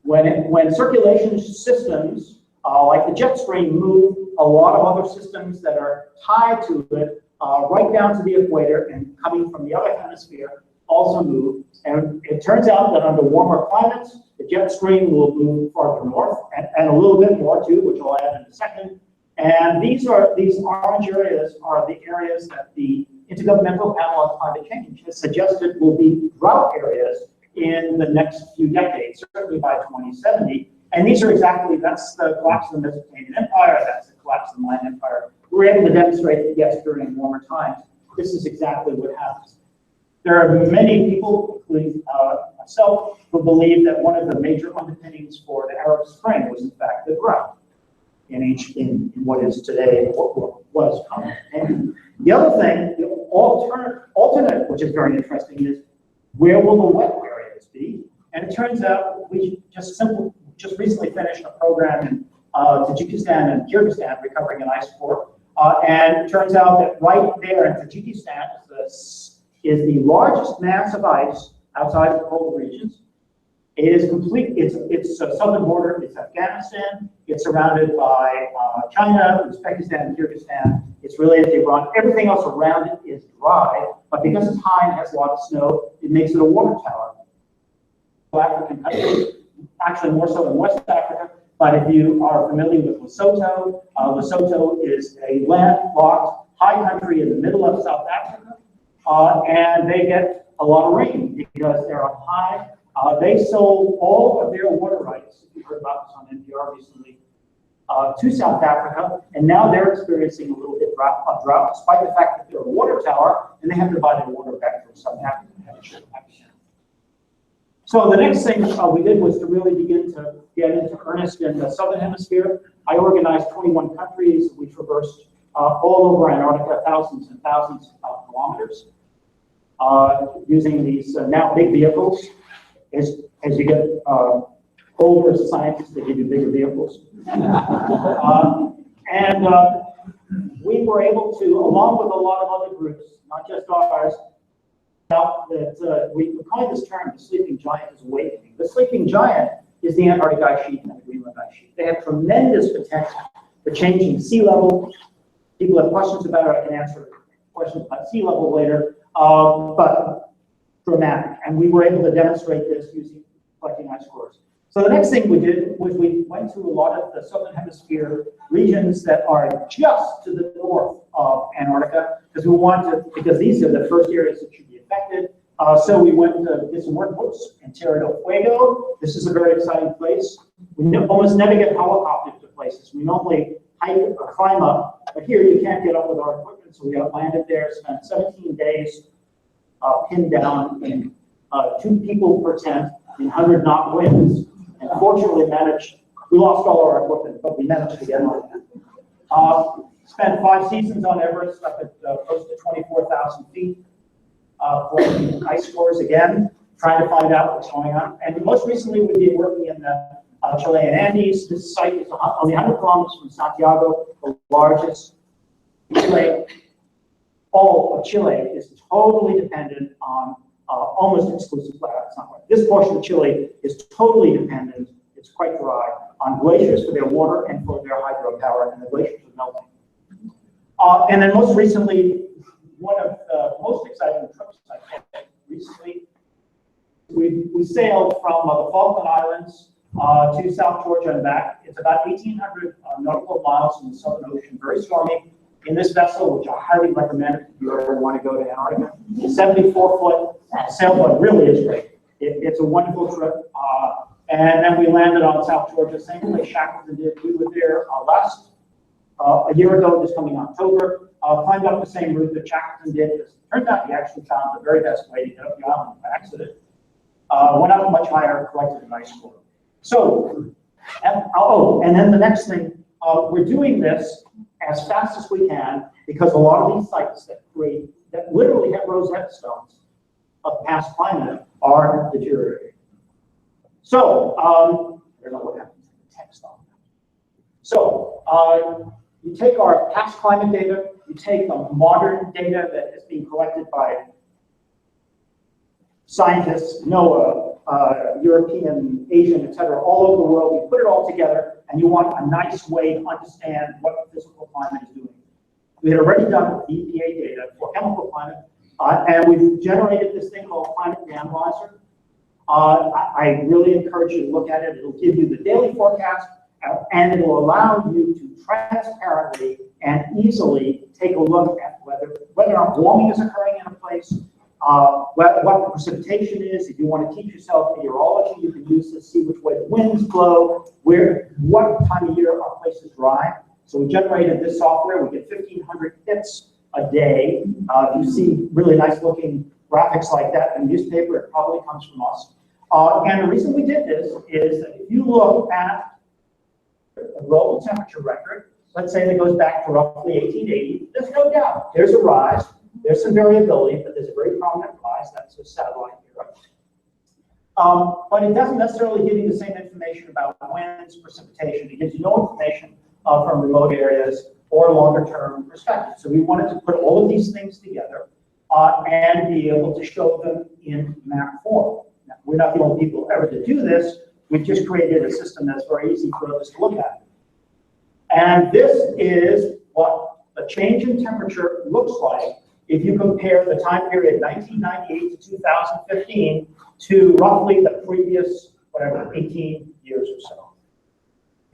When circulation systems, like the jet stream, move, a lot of other systems that are tied to it, right down to the equator and coming from the other hemisphere, also move. And it turns out that under warmer climates, the jet stream will move farther north and a little bit more too, which I'll add in a second. And these orange areas are the areas that the Intergovernmental Panel on Climate Change has suggested will be drought areas in the next few decades, certainly by 2070. And these are that's the collapse of the Mesopotamian Empire, that's the collapse of the Mayan Empire. We're able to demonstrate that, yes, during warmer times, this is exactly what happens. There are many people, including myself, who believe that one of the major underpinnings for the Arab Spring was, in fact, the drought in what is today, what was common. The other thing, the alternate, which is very interesting, is where will the wet areas be? And it turns out we just recently finished a program in Tajikistan and Kyrgyzstan recovering an ice core. And it turns out that right there in Tajikistan is the largest mass of ice outside the cold regions. It is complete, it's a southern border, it's Afghanistan, it's surrounded by China, Uzbekistan, and Kyrgyzstan. It's related to Iran. Everything else around it is dry, but because it's high and has a lot of snow, it makes it a water tower. African countries, actually more so in West Africa, but if you are familiar with Lesotho, Lesotho is a landlocked high country in the middle of South Africa, and they get a lot of rain because they're up high. They sold all of their water rights, you heard about this on NPR recently, to South Africa, and now they're experiencing a little bit of drought, despite the fact that they're a water tower, and they have to buy their water back from South Africa. So the next thing we did was to really begin to get into earnest in the Southern Hemisphere. I organized 21 countries. We traversed all over Antarctica, thousands and thousands of kilometers, using these now big vehicles. As you get older as a scientist, they give you bigger vehicles. We were able to, along with a lot of other groups, not just ours, that we coined this term, the sleeping giant is awakening. The sleeping giant is the Antarctic ice sheet and the Greenland ice sheet. They have tremendous potential for changing sea level. People have questions about it. I can answer questions about sea level later. But dramatic. And we were able to demonstrate this using collecting ice cores. So the next thing we did was we went to a lot of the southern hemisphere regions that are just to the north of Antarctica, because we wanted to, because these are the first areas that should be affected. So we went to did some work in Tierra del Fuego. This is a very exciting place. We almost never get helicoptered to places. We normally hike or climb up, but here you can't get up with our equipment. So we got landed there, spent 17 days pinned down in 2 people per tent in 100-knot winds, and fortunately managed. We lost all our equipment, but we managed to get on it. Spent 5 seasons on Everest, up at close to 24,000 feet. Collecting ice cores again, trying to find out what's going on. And most recently, we've been working in the Chilean Andes. This site is only 100 kilometers from Santiago, the largest. Chile, all of Chile is totally dependent on almost exclusive flat. It's not right. This portion of Chile is totally dependent. It's quite dry on glaciers for their water and for their hydropower, and the glaciers are melting. And then most recently, one of the most exciting trips I've had recently, we sailed from the Falkland Islands to South Georgia and back. It's about 1,800 nautical miles in the Southern Ocean, very stormy. In this vessel, which I highly recommend if you ever want to go to Antarctica, 74-foot sailboat really is great. It's a wonderful trip. And then we landed on South Georgia, same place Shackleton did. We were there a year ago, this coming October. Climbed up the same route that Shackleton did. It turns out he actually found the very best way to get up the island by accident. Went up much higher, collected an ice core. So, and then the next thing, we're doing this as fast as we can because a lot of these sites that literally have Rosetta Stones of past climate are deteriorating. So, I don't know what happens to the text on that. So, you take our past climate data, you take the modern data that is being collected by scientists, NOAA, European, Asian, etc., all over the world. You put it all together, and you want a nice way to understand what the physical climate is doing. We had already done EPA data for chemical climate, and we've generated this thing called Climate Analyzer. I really encourage you to look at it. It'll give you the daily forecast, and it will allow you to transparently and easily take a look at whether or not warming is occurring in a place, what the precipitation is. If you want to teach yourself meteorology, you can use this, see which way the winds blow, what time of year our place is dry. So we generated this software. We get 1,500 hits a day. If you see really nice looking graphics like that in the newspaper, it probably comes from us. And the reason we did this is that if you look at a global temperature record, let's say that goes back to roughly 1880, there's no doubt there's a rise. There's some variability, but there's a very prominent rise. That's a satellite here. But it doesn't necessarily give you the same information about winds, precipitation. It gives you no information from remote areas or longer-term perspective. So we wanted to put all of these things together and be able to show them in map form. Now, we're not the only people ever to do this. We've just created a system that's very easy for others to look at. And this is what a change in temperature looks like if you compare the time period 1998 to 2015 to roughly the previous, 18 years or so.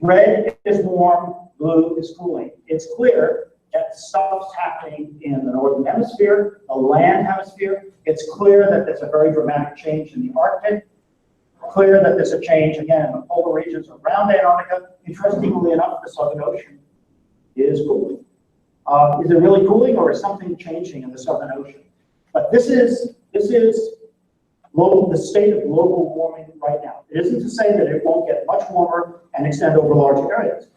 Red is warm, blue is cooling. It's clear that stuff's happening in the northern hemisphere, the land hemisphere. It's clear that there's a very dramatic change in the Arctic. Clear that there's a change, again, in the polar regions around Antarctica. Interestingly enough, the Southern Ocean is cooling. Is it really cooling, or is something changing in the Southern Ocean? But this is the state of global warming right now. It isn't to say that it won't get much warmer and extend over large areas.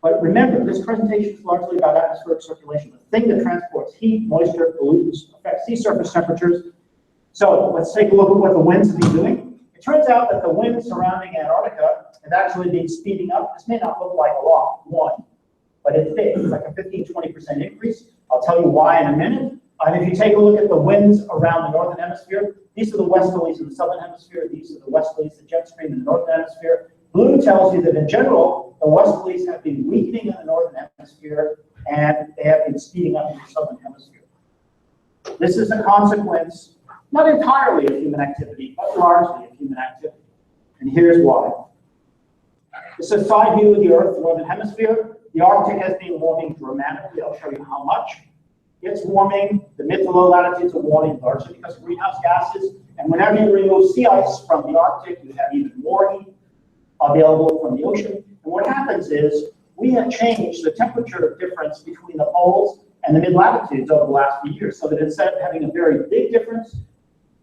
But remember, this presentation is largely about atmospheric circulation, the thing that transports heat, moisture, pollutants, affects sea surface temperatures. So let's take a look at what the winds have been doing. It turns out that the winds surrounding Antarctica have actually been speeding up. This may not look like a lot, but it's big. It's like a 15–20% increase. I'll tell you why in a minute. And if you take a look at the winds around the northern hemisphere, these are the westerlies in the southern hemisphere. These are the westerlies, the jet stream in the northern hemisphere. Blue tells you that in general, the westerlies have been weakening in the northern hemisphere and they have been speeding up in the southern hemisphere. This is a consequence, Not entirely of human activity, but largely of human activity. And here's why. This is a side view of the Earth, the northern hemisphere. The Arctic has been warming dramatically. I'll show you how much. It's warming. The mid to low latitudes are warming largely because of greenhouse gases. And whenever you remove sea ice from the Arctic, you have even more heat available from the ocean. And what happens is we have changed the temperature difference between the poles and the mid latitudes over the last few years, so that instead of having a very big difference,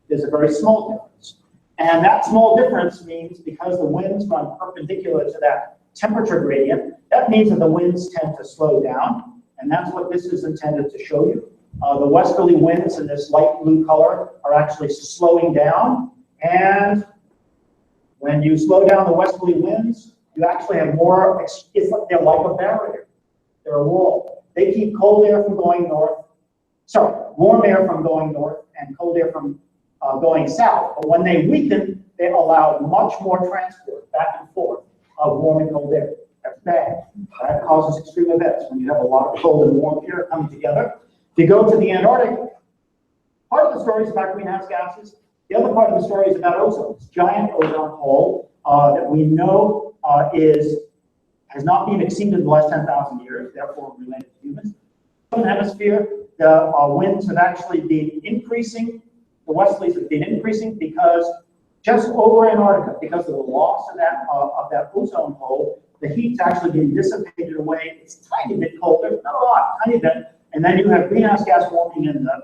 there's a very small difference. And that small difference means, because the winds run perpendicular to that temperature gradient, that means that the winds tend to slow down, and that's what this is intended to show you. The westerly winds in this light blue color are actually slowing down, and when you slow down the westerly winds, you actually have more, they're like a barrier. They're a wall. They keep cold air from going north, warm air from going north and cold air from going south. But when they weaken, they allow much more transport back and forth of warm and cold air. That's bad. That causes extreme events when you have a lot of cold and warm air coming together. If you go to the Antarctic, part of the story is about greenhouse gases. The other part of the story is about ozone. This giant ozone hole that we know has not been exceeded in the last 10,000 years, therefore related to humans. In the hemisphere, the winds have actually been increasing. The westerlies have been increasing because just over Antarctica, because of the loss of that ozone hole, the heat's actually being dissipated away. It's a tiny bit colder, not a lot, tiny bit. And then you have greenhouse gas warming in the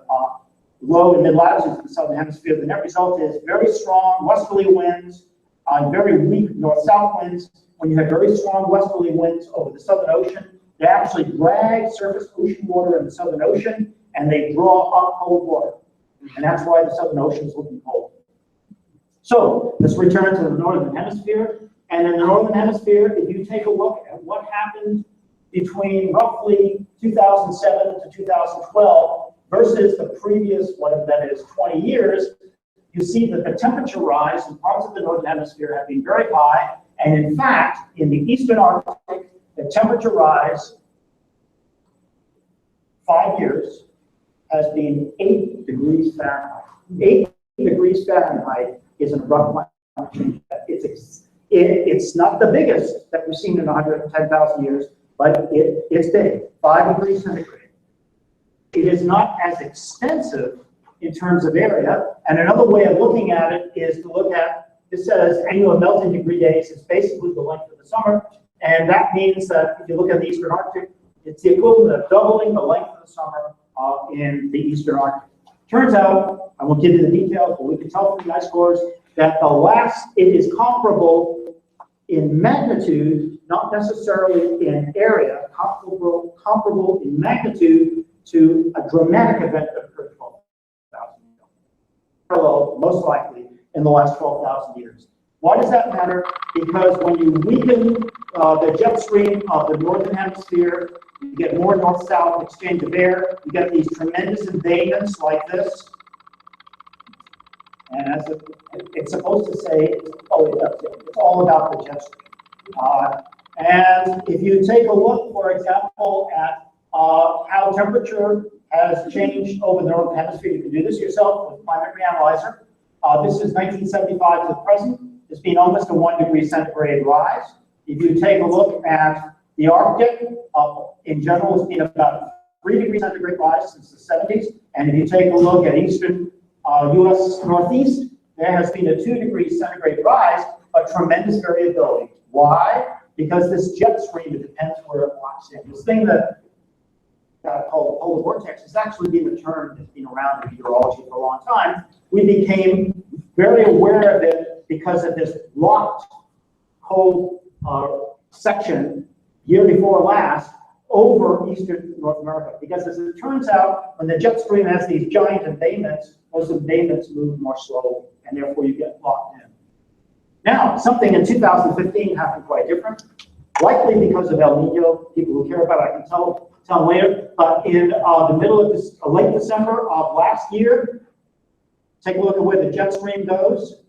low and mid latitudes of the southern hemisphere. The net result is very strong westerly winds and very weak north-south winds. When you have very strong westerly winds over the Southern Ocean, they actually drag surface ocean water in the Southern Ocean, and they draw up cold water. And that's why the Southern Ocean is looking cold. So let's return to the Northern Hemisphere. And in the Northern Hemisphere, if you take a look at what happened between roughly 2007 to 2012 versus the previous, whatever that is, 20 years, you see that the temperature rise in parts of the Northern Hemisphere have been very high. And in fact, in the Eastern Arctic, the temperature rise 5 years has been 8 degrees Fahrenheit. 8 degrees Fahrenheit is an abrupt climate change. It's not the biggest that we've seen in 110,000 years, but it's big, 5 degrees centigrade. It is not as extensive in terms of area. And another way of looking at it is to look at, this says annual melting degree days is basically the length of the summer. And that means that if you look at the Eastern Arctic, it's the equivalent of doubling the length of the summer in the Eastern Arctic. Turns out, I won't give you the details, but we can tell from the ice cores that it is comparable in magnitude, not necessarily in area, comparable in magnitude to a dramatic event that occurred 12,000 years ago. Parallel, most likely, in the last 12,000 years. Why does that matter? Because when you weaken the jet stream of the Northern Hemisphere, you get more north-south exchange of air, you get these tremendous embayments like this. And as it's supposed to say, oh, it does, it's all about the jet stream. And if you take a look, for example, at how temperature has changed over the Northern Hemisphere, you can do this yourself with Climate Reanalyzer. This is 1975 to the present. It's been almost a 1 degree centigrade rise. If you take a look at the Arctic, in general, it's been about a 3 degree centigrade rise since the 70s. And if you take a look at eastern U.S. Northeast, there has been a 2 degree centigrade rise, but tremendous variability. Why? Because this jet stream, it depends where it locks in. This thing that called the polar vortex has actually been a term that's been around in meteorology for a long time. We became very aware of it because of this locked cold section year before last over eastern North America. Because as it turns out, when the jet stream has these giant embayments, those embayments move more slowly, and therefore you get locked in. Now, something in 2015 happened quite different, likely because of El Nino. People who care about it, I can tell later. But in the middle of this, late December of last year, take a look at where the jet stream goes.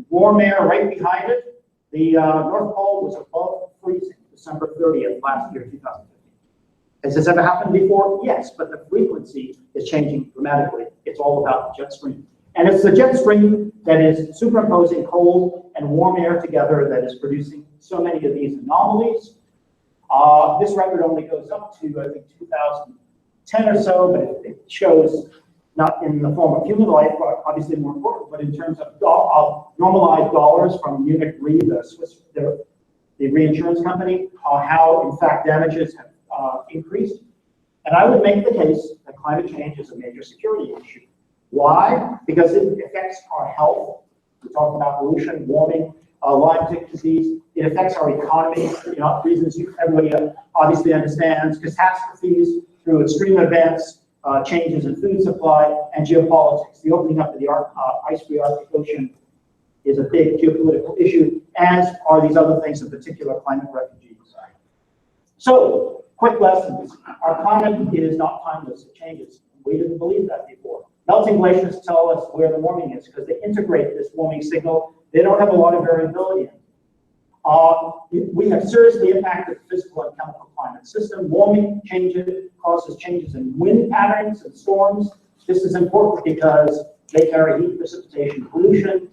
Warm air right behind it. The North Pole was above freezing December 30th last year, 2015. Has this ever happened before? Yes, but the frequency is changing dramatically. It's all about the jet stream. And it's the jet stream that is superimposing cold and warm air together that is producing so many of these anomalies. This record only goes up to, I think, 2010 or so, but it shows not in the form of human life, obviously more important, but in terms of normalized dollars from Munich Re, the reinsurance company, how, in fact, damages have increased. And I would make the case that climate change is a major security issue. Why? Because it affects our health. We talk about pollution, warming, Lyme tick disease. It affects our economy, reasons everybody obviously understands, catastrophes through extreme events, changes in food supply, and geopolitics. The opening up of the ice-free Arctic Ocean is a big geopolitical issue, as are these other things, in particular climate refugees. So, quick lessons. Our climate is not timeless, it changes. We didn't believe that before. Melting glaciers tell us where the warming is because they integrate this warming signal. They don't have a lot of variability in it. We have seriously impacted the physical and chemical climate system. Warming causes changes in wind patterns and storms. This is important because they carry heat, precipitation, pollution.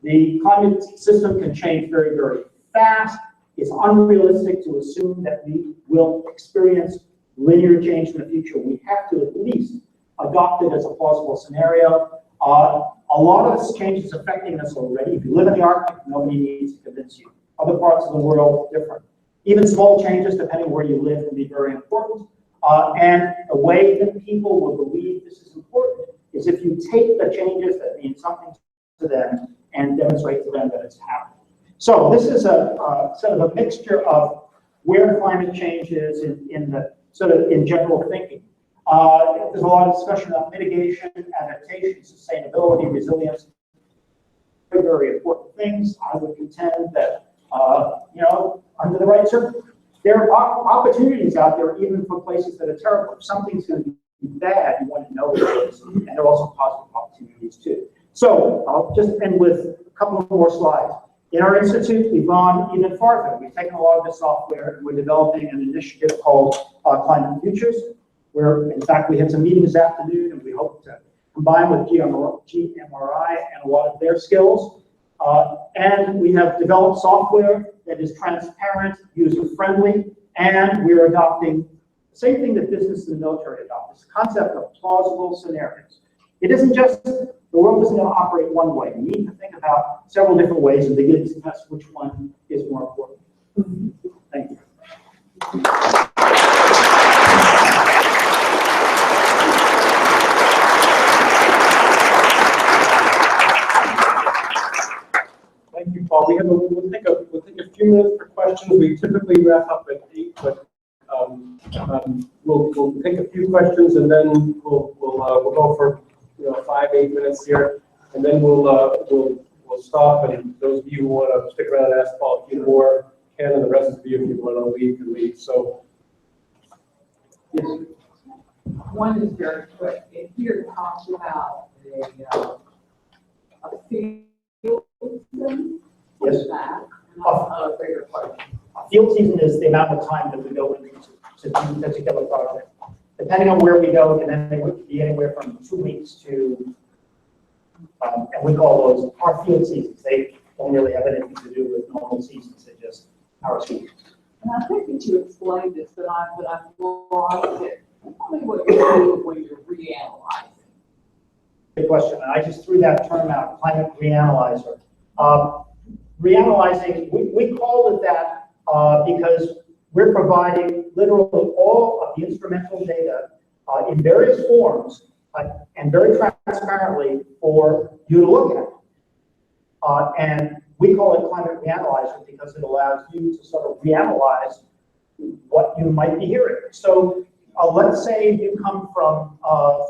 The climate system can change very, very fast. It's unrealistic to assume that we will experience linear change in the future. We have to at least adopt it as a plausible scenario. A lot of this change is affecting us already. If you live in the Arctic, nobody needs to convince you. Other parts of the world, different. Even small changes, depending where you live, can be very important. And the way that people will believe this is important is if you take the changes that mean something to them and demonstrate to them that it's happening. So this is a sort of a mixture of where climate change is in the sort of in general thinking. There's a lot of discussion about mitigation, adaptation, sustainability, resilience. Very, very important things. I would contend that, under the right circumstances, there are opportunities out there even for places that are terrible. If something's going to be bad, you want to know it is. And there are also positive opportunities too. So I'll just end with a couple of more slides. In our institute, we've gone even farther. We've taken a lot of the software and we're developing an initiative called Climate Futures, where in fact we had some meetings this afternoon and we hope to combine with GMRI and a lot of their skills. And we have developed software that is transparent, user-friendly, and we're adopting the same thing that business and the military adopt, this concept of plausible scenarios. It isn't just the world isn't going to operate one way. We need to think about several different ways and begin to test which one is more important. Thank you. Thank you, Paul. We'll take a few minutes for questions. We typically wrap up at 8, but we'll take a few questions and then we'll go for 5-8 minutes here, and then we'll stop. And those of you who want to stick around and ask Paul a few more can, and the rest of you, if you want to leave, can leave. So, yes. One is very quick. If you're talking about a field season, what is that? A bigger question. Field season is the amount of time that we go into to do a particular project. Depending on where we go, it would be anywhere from 2 weeks to, and we call those our field seasons. They don't really have anything to do with normal seasons. They're just our seasons. And I think that you explained this, but I've lost it. Tell me what you do when you're reanalyzing. Good question. And I just threw that term out, climate reanalyzer. Reanalyzing, we call it that because we're providing literally all of the instrumental data in various forms and very transparently for you to look at. And we call it climate reanalyzer because it allows you to sort of reanalyze what you might be hearing. So let's say you come from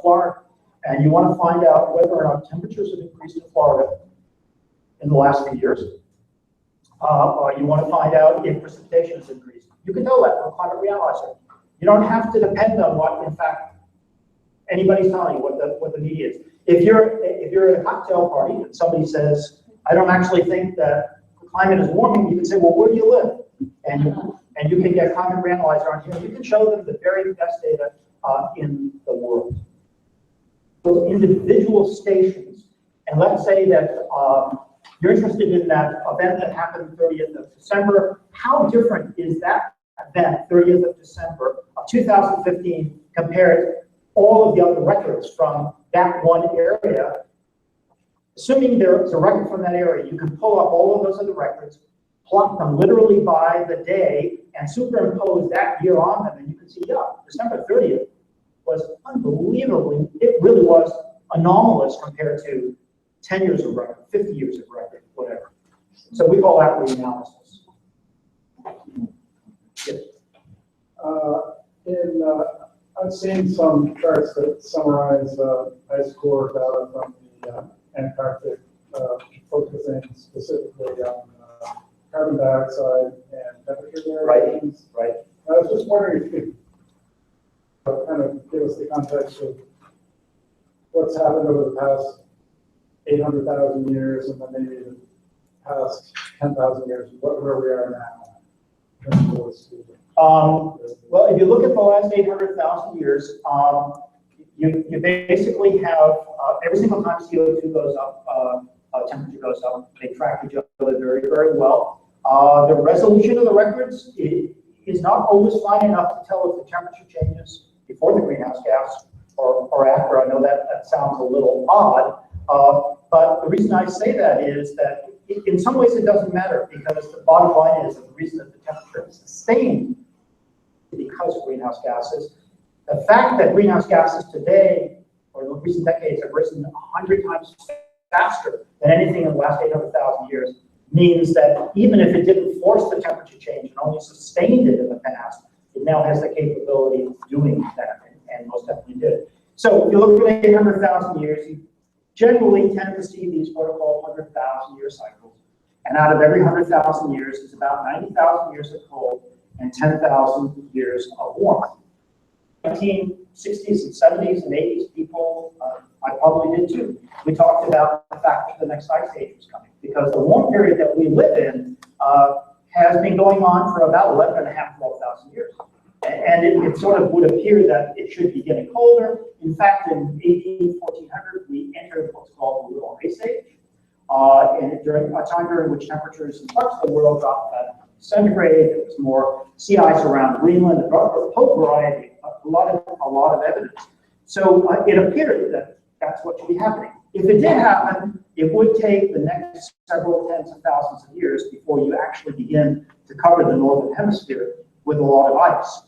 Florida and you want to find out whether or not temperatures have increased in Florida in the last few years. Or you want to find out if precipitation has increased. You can tell that from a climate reanalyzer. You don't have to depend on what, in fact, anybody's telling you, what the media is. If you're at a cocktail party and somebody says, I don't actually think that the climate is warming, you can say, well, where do you live? And you can get climate reanalyzer on here. You can show them the very best data in the world. those individual stations, and let's say that you're interested in that event that happened 30th of December, how different is that event, 30th of December of 2015, compared to all of the other records from that one area? Assuming there's a record from that area, you can pull up all of those other records, plot them literally by the day, and superimpose that year on them, and you can see, yeah, December 30th was unbelievably, it really was anomalous compared to 10 years of record, 50 years of record, whatever. So we call that reanalysis. Yes. I've seen some charts that summarize ice core data from the Antarctic, focusing specifically on carbon dioxide and temperature variations. Right. I was just wondering if you could kind of give us the context of what's happened over the past 800,000 years, and then maybe the past 10,000 years, where we are now. Well, if you look at the last 800,000 years, you basically have, every single time CO2 goes up, temperature goes up, they track each other very, very well. The resolution of the records is not always fine enough to tell if the temperature changes before the greenhouse gas or after. I know that sounds a little odd, but the reason I say that is that in some ways it doesn't matter, because the bottom line is that the reason that the temperature is sustained because of greenhouse gases. The fact that greenhouse gases today, or in recent decades, have risen 100 times faster than anything in the last 800,000 years means that even if it didn't force the temperature change and only sustained it in the past, it now has the capability of doing that, and most definitely did. So if you look at 800,000 years, you generally tend to see these what are called 100,000 year cycles. And out of every 100,000 years, it's about 90,000 years of cold and 10,000 years of warmth. 1960s and 70s and 80s, people, I probably did too, we talked about the fact that the next ice age was coming, because the warm period that we live in has been going on for about 12,000 years. And it sort of would appear that it should be getting colder. In fact, in 1400, we entered what's called the Little Ice Age, and during a time during which temperatures in parts of the world dropped centigrade. There was more sea ice around Greenland, a whole variety, a lot of evidence. So it appeared that that's what should be happening. If it did happen, it would take the next several tens of thousands of years before you actually begin to cover the northern hemisphere with a lot of ice.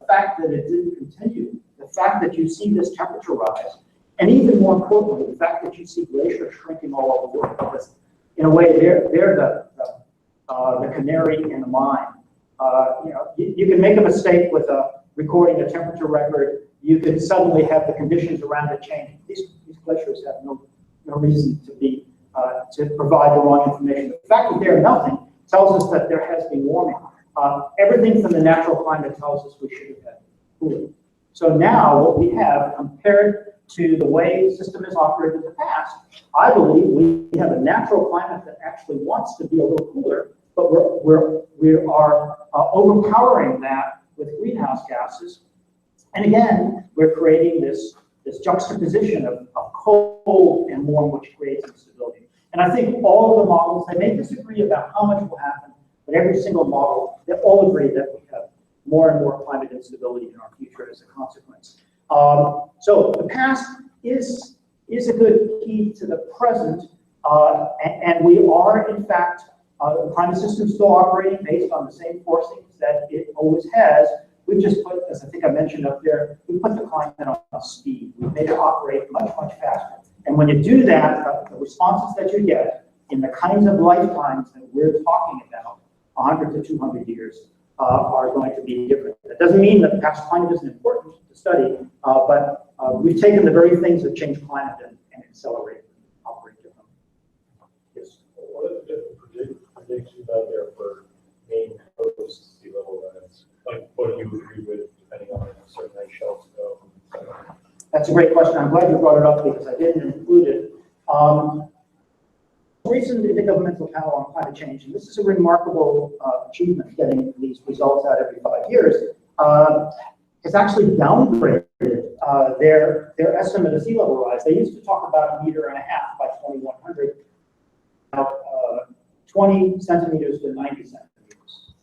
The fact that it didn't continue, the fact that you see this temperature rise, and even more importantly, the fact that you see glaciers shrinking all over the world, because in a way they're the canary in the mine. You can make a mistake with recording a temperature record. You could suddenly have the conditions around it change. These glaciers have no reason to be to provide the wrong information. The fact that they're nothing tells us that there has been warming. Everything from the natural climate tells us we should have had cooling. So now what we have, compared to the way the system has operated in the past, I believe we have a natural climate that actually wants to be a little cooler, but we are overpowering that with greenhouse gases. And again, we're creating this juxtaposition of cold and warm, which creates instability. And I think all of the models, they may disagree about how much will happen, but every single model, they all agree that we have more and more climate instability in our future as a consequence. So the past is a good key to the present, and we are, in fact, the climate system still operating based on the same forcings that it always has. We've just put, as I think I mentioned up there, we put the climate on speed. We've made it operate much, much faster. And when you do that, the responses that you get in the kinds of lifetimes that we're talking about, 100 to 200 years, are going to be different. That doesn't mean that past climate isn't important to study, but we've taken the very things that change climate and accelerate them, operate differently. Yes. What are the different predictions out there for Maine coast sea level rise? Like, what do you agree with, depending on certain ice shelves go? That's a great question. I'm glad you brought it up because I didn't include it. Recent intergovernmental panel on climate change, and this is a remarkable achievement, getting these results out every 5 years, has actually downgraded their estimate of sea level rise. They used to talk about 1.5 meters by 2100, now 20 centimeters to 90 centimeters.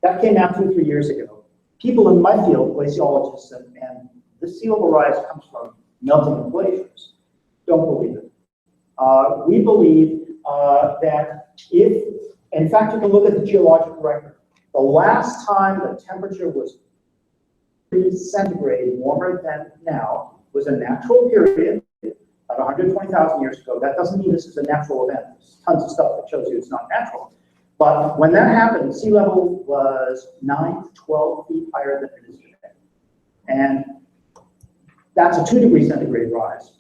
That came out 2 or 3 years ago. People in my field, glaciologists, and the sea level rise comes from melting of glaciers. Don't believe it. We believe that if, in fact, you can look at the geological record. The last time the temperature was 3 centigrade warmer than now was a natural period about 120,000 years ago. That doesn't mean this is a natural event. There's tons of stuff that shows you it's not natural. But when that happened, sea level was 9 to 12 feet higher than it is today. And that's a 2 degree centigrade rise.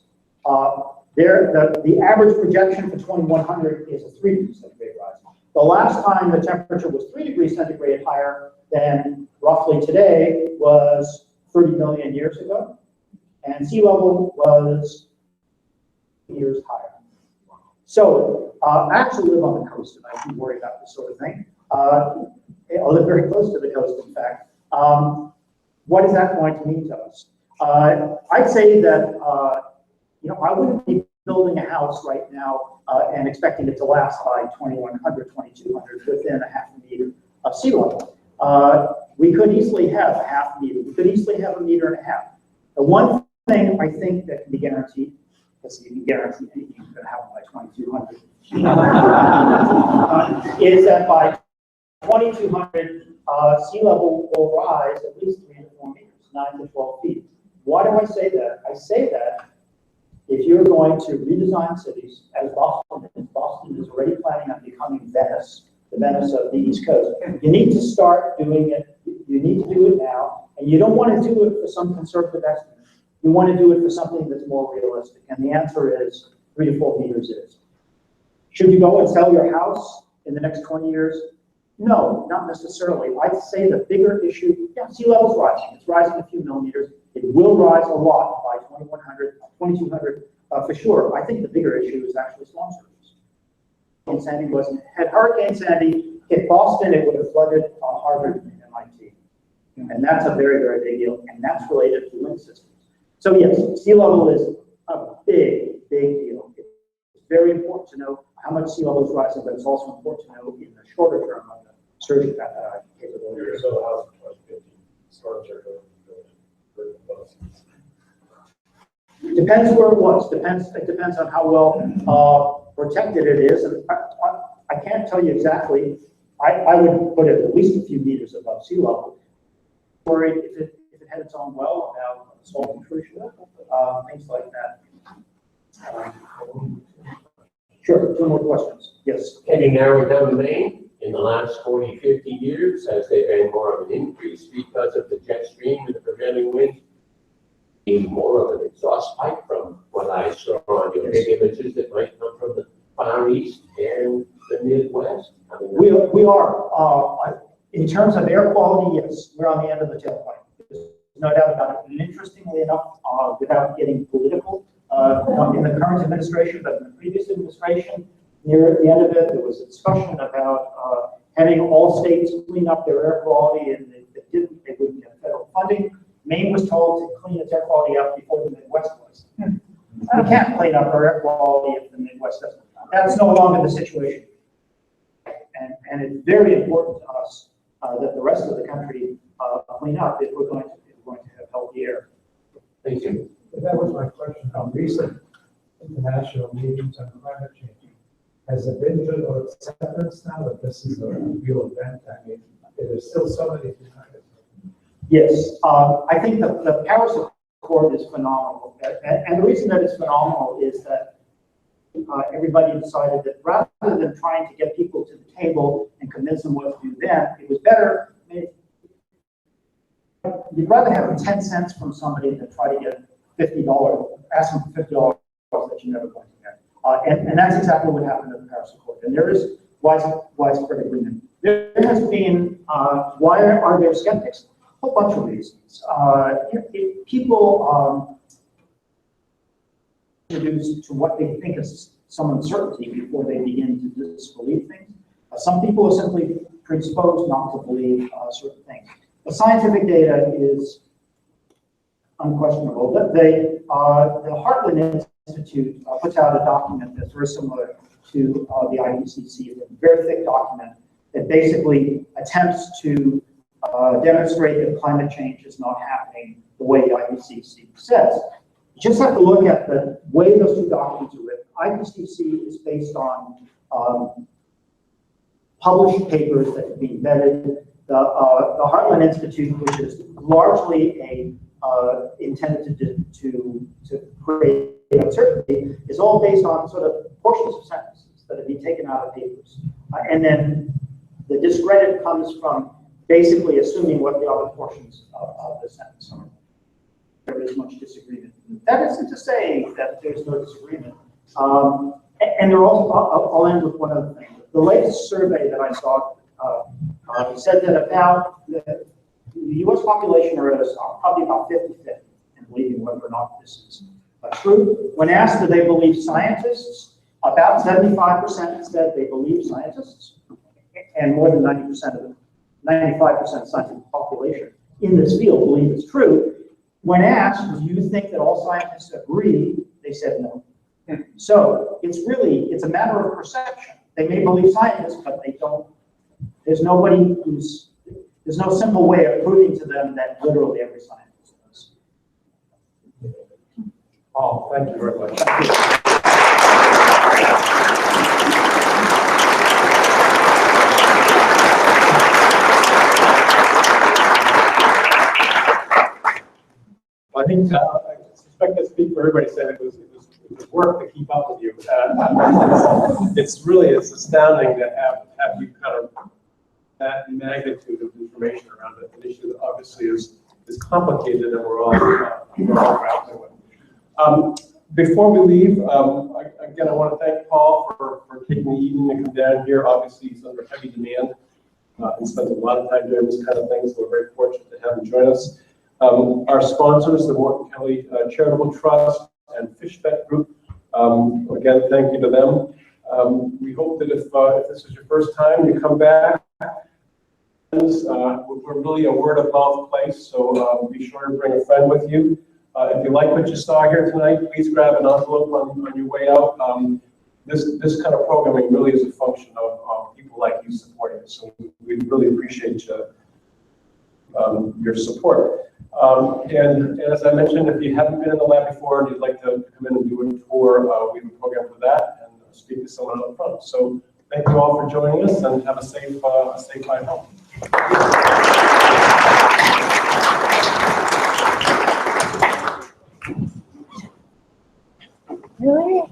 The average projection for 2100 is a 3 degree centigrade rise. The last time the temperature was 3 degrees centigrade higher than roughly today was 30 million years ago, and sea level was years higher. So I actually live on the coast, and I do worry about this sort of thing. I live very close to the coast, in fact. What is that going to mean to us? I'd say that I wouldn't be building a house right now and expecting it to last by 2100, 2200 within a 0.5 meter of sea level. We could easily have a 0.5 meter. We could easily have 1.5 meters. The one thing I think that can be guaranteed, because you can guarantee anything's going to happen by 2200, is that by 2200, sea level will rise at least 3 to 4 meters, 9 to 12 feet. Why do I say that? I say that if you're going to redesign cities, as Boston is, Boston is already planning on becoming Venice, the Venice of the East Coast. You need to start doing it. You need to do it now, and you don't want to do it for some conservative estimate. You want to do it for something that's more realistic, and the answer is 3 to 4 meters is. Should you go and sell your house in the next 20 years? No, not necessarily. I'd say the bigger issue, yeah, sea level's rising. It's rising a few millimeters. It will rise a lot by 2100, 2200 for sure. I think the bigger issue is actually storm surges. Had Hurricane Sandy hit Boston, it would have flooded Harvard and MIT. And that's a very, very big deal, and that's related to wind systems. So yes, sea level is a big, big deal. It's very important to know how much sea level is rising, but it's also important to know in the shorter term of the surge capability. So how's 2050 storms are going? Depends where it was. It depends on how well protected it is. And I can't tell you exactly. I would put it at least a few meters above sea level. Worried if it had its own well about salt intrusion, things like that. Sure. 2 more questions. Yes. Can you narrow down Maine? In the last 40, 50 years, has there been more of an increase because of the jet stream and the prevailing wind? Being more of an exhaust pipe from what I saw on your big images that might come from the Far East and the Midwest? I mean, We are. In terms of air quality, yes, we're on the end of the tailpipe. There's no doubt about it. And interestingly enough, without getting political, not in the current administration, but in the previous administration, near the end of it, there was a discussion about having all states clean up their air quality, and if they didn't, they wouldn't get federal funding. Maine was told to clean its air quality up before the Midwest was. We can't clean up our air quality if the Midwest doesn't. That's no longer the situation. And it's very important to us that the rest of the country clean up if we're going to have healthy air. Thank you. That was my question. How recent international meetings on climate change has there been general acceptance now that this is a real event? I mean, there's still so many behind it. Yes, I think the Paris Accord is phenomenal. And the reason that it's phenomenal is that everybody decided that rather than trying to get people to the table and convince them what to do then, it was better. You'd rather have 10 cents from somebody than try to get $50, ask them for $50 that you're never going to get. And that's exactly what happened in the Paris Accord. And there is widespread agreement. There has been, why are there skeptics? A whole bunch of reasons. If people introduced to what they think is some uncertainty before they begin to disbelieve things. Some people are simply predisposed not to believe certain things. The scientific data is unquestionable. The Heartland Institute puts out a document that's very similar to the IPCC. It's a very thick document that basically attempts to demonstrate that climate change is not happening the way the IPCC says. You just have to look at the way those two documents are written. IPCC is based on published papers that have been vetted. The Heartland Institute, which is largely intended to create uncertainty, is all based on sort of portions of sentences that have been taken out of papers. And then the discredit comes from basically assuming what the other portions of the sentence are. There is much disagreement. That isn't to say that there's no disagreement. And there also, I'll end with one other thing. The latest survey that I saw said that about the U.S. population are probably about 50-50 in believing whether or not this is true. When asked do they believe scientists, about 75% said they believe scientists, and more than 90% of them, 95% of the scientific population in this field believe it's true. When asked, do you think that all scientists agree, they said no. So it's a matter of perception. They may believe scientists, but they don't. There's no simple way of proving to them that literally every scientist does. Oh, thank you very much. I think I suspect I speak for everybody saying it was work to keep up with you. It's astounding to have you kind of that magnitude of information around an issue that obviously is complicated and we're all grappling with. Before we leave, again, I want to thank Paul for taking the evening to come down here. Obviously, he's under heavy demand and spends a lot of time doing this kind of thing, so we're very fortunate to have him join us. Our sponsors, the Morton Kelly Charitable Trust and Fish Vet Group, again, thank you to them. We hope that if this is your first time, you come back. We're really a word of mouth place, so be sure to bring a friend with you. If you like what you saw here tonight, please grab an envelope on your way out. This kind of programming really is a function of people like you supporting it, so we really appreciate your support. And as I mentioned, if you haven't been in the lab before and you'd like to come in and do a tour, we have a program for that and speak to someone up front. So thank you all for joining us and have a safe ride home. Really?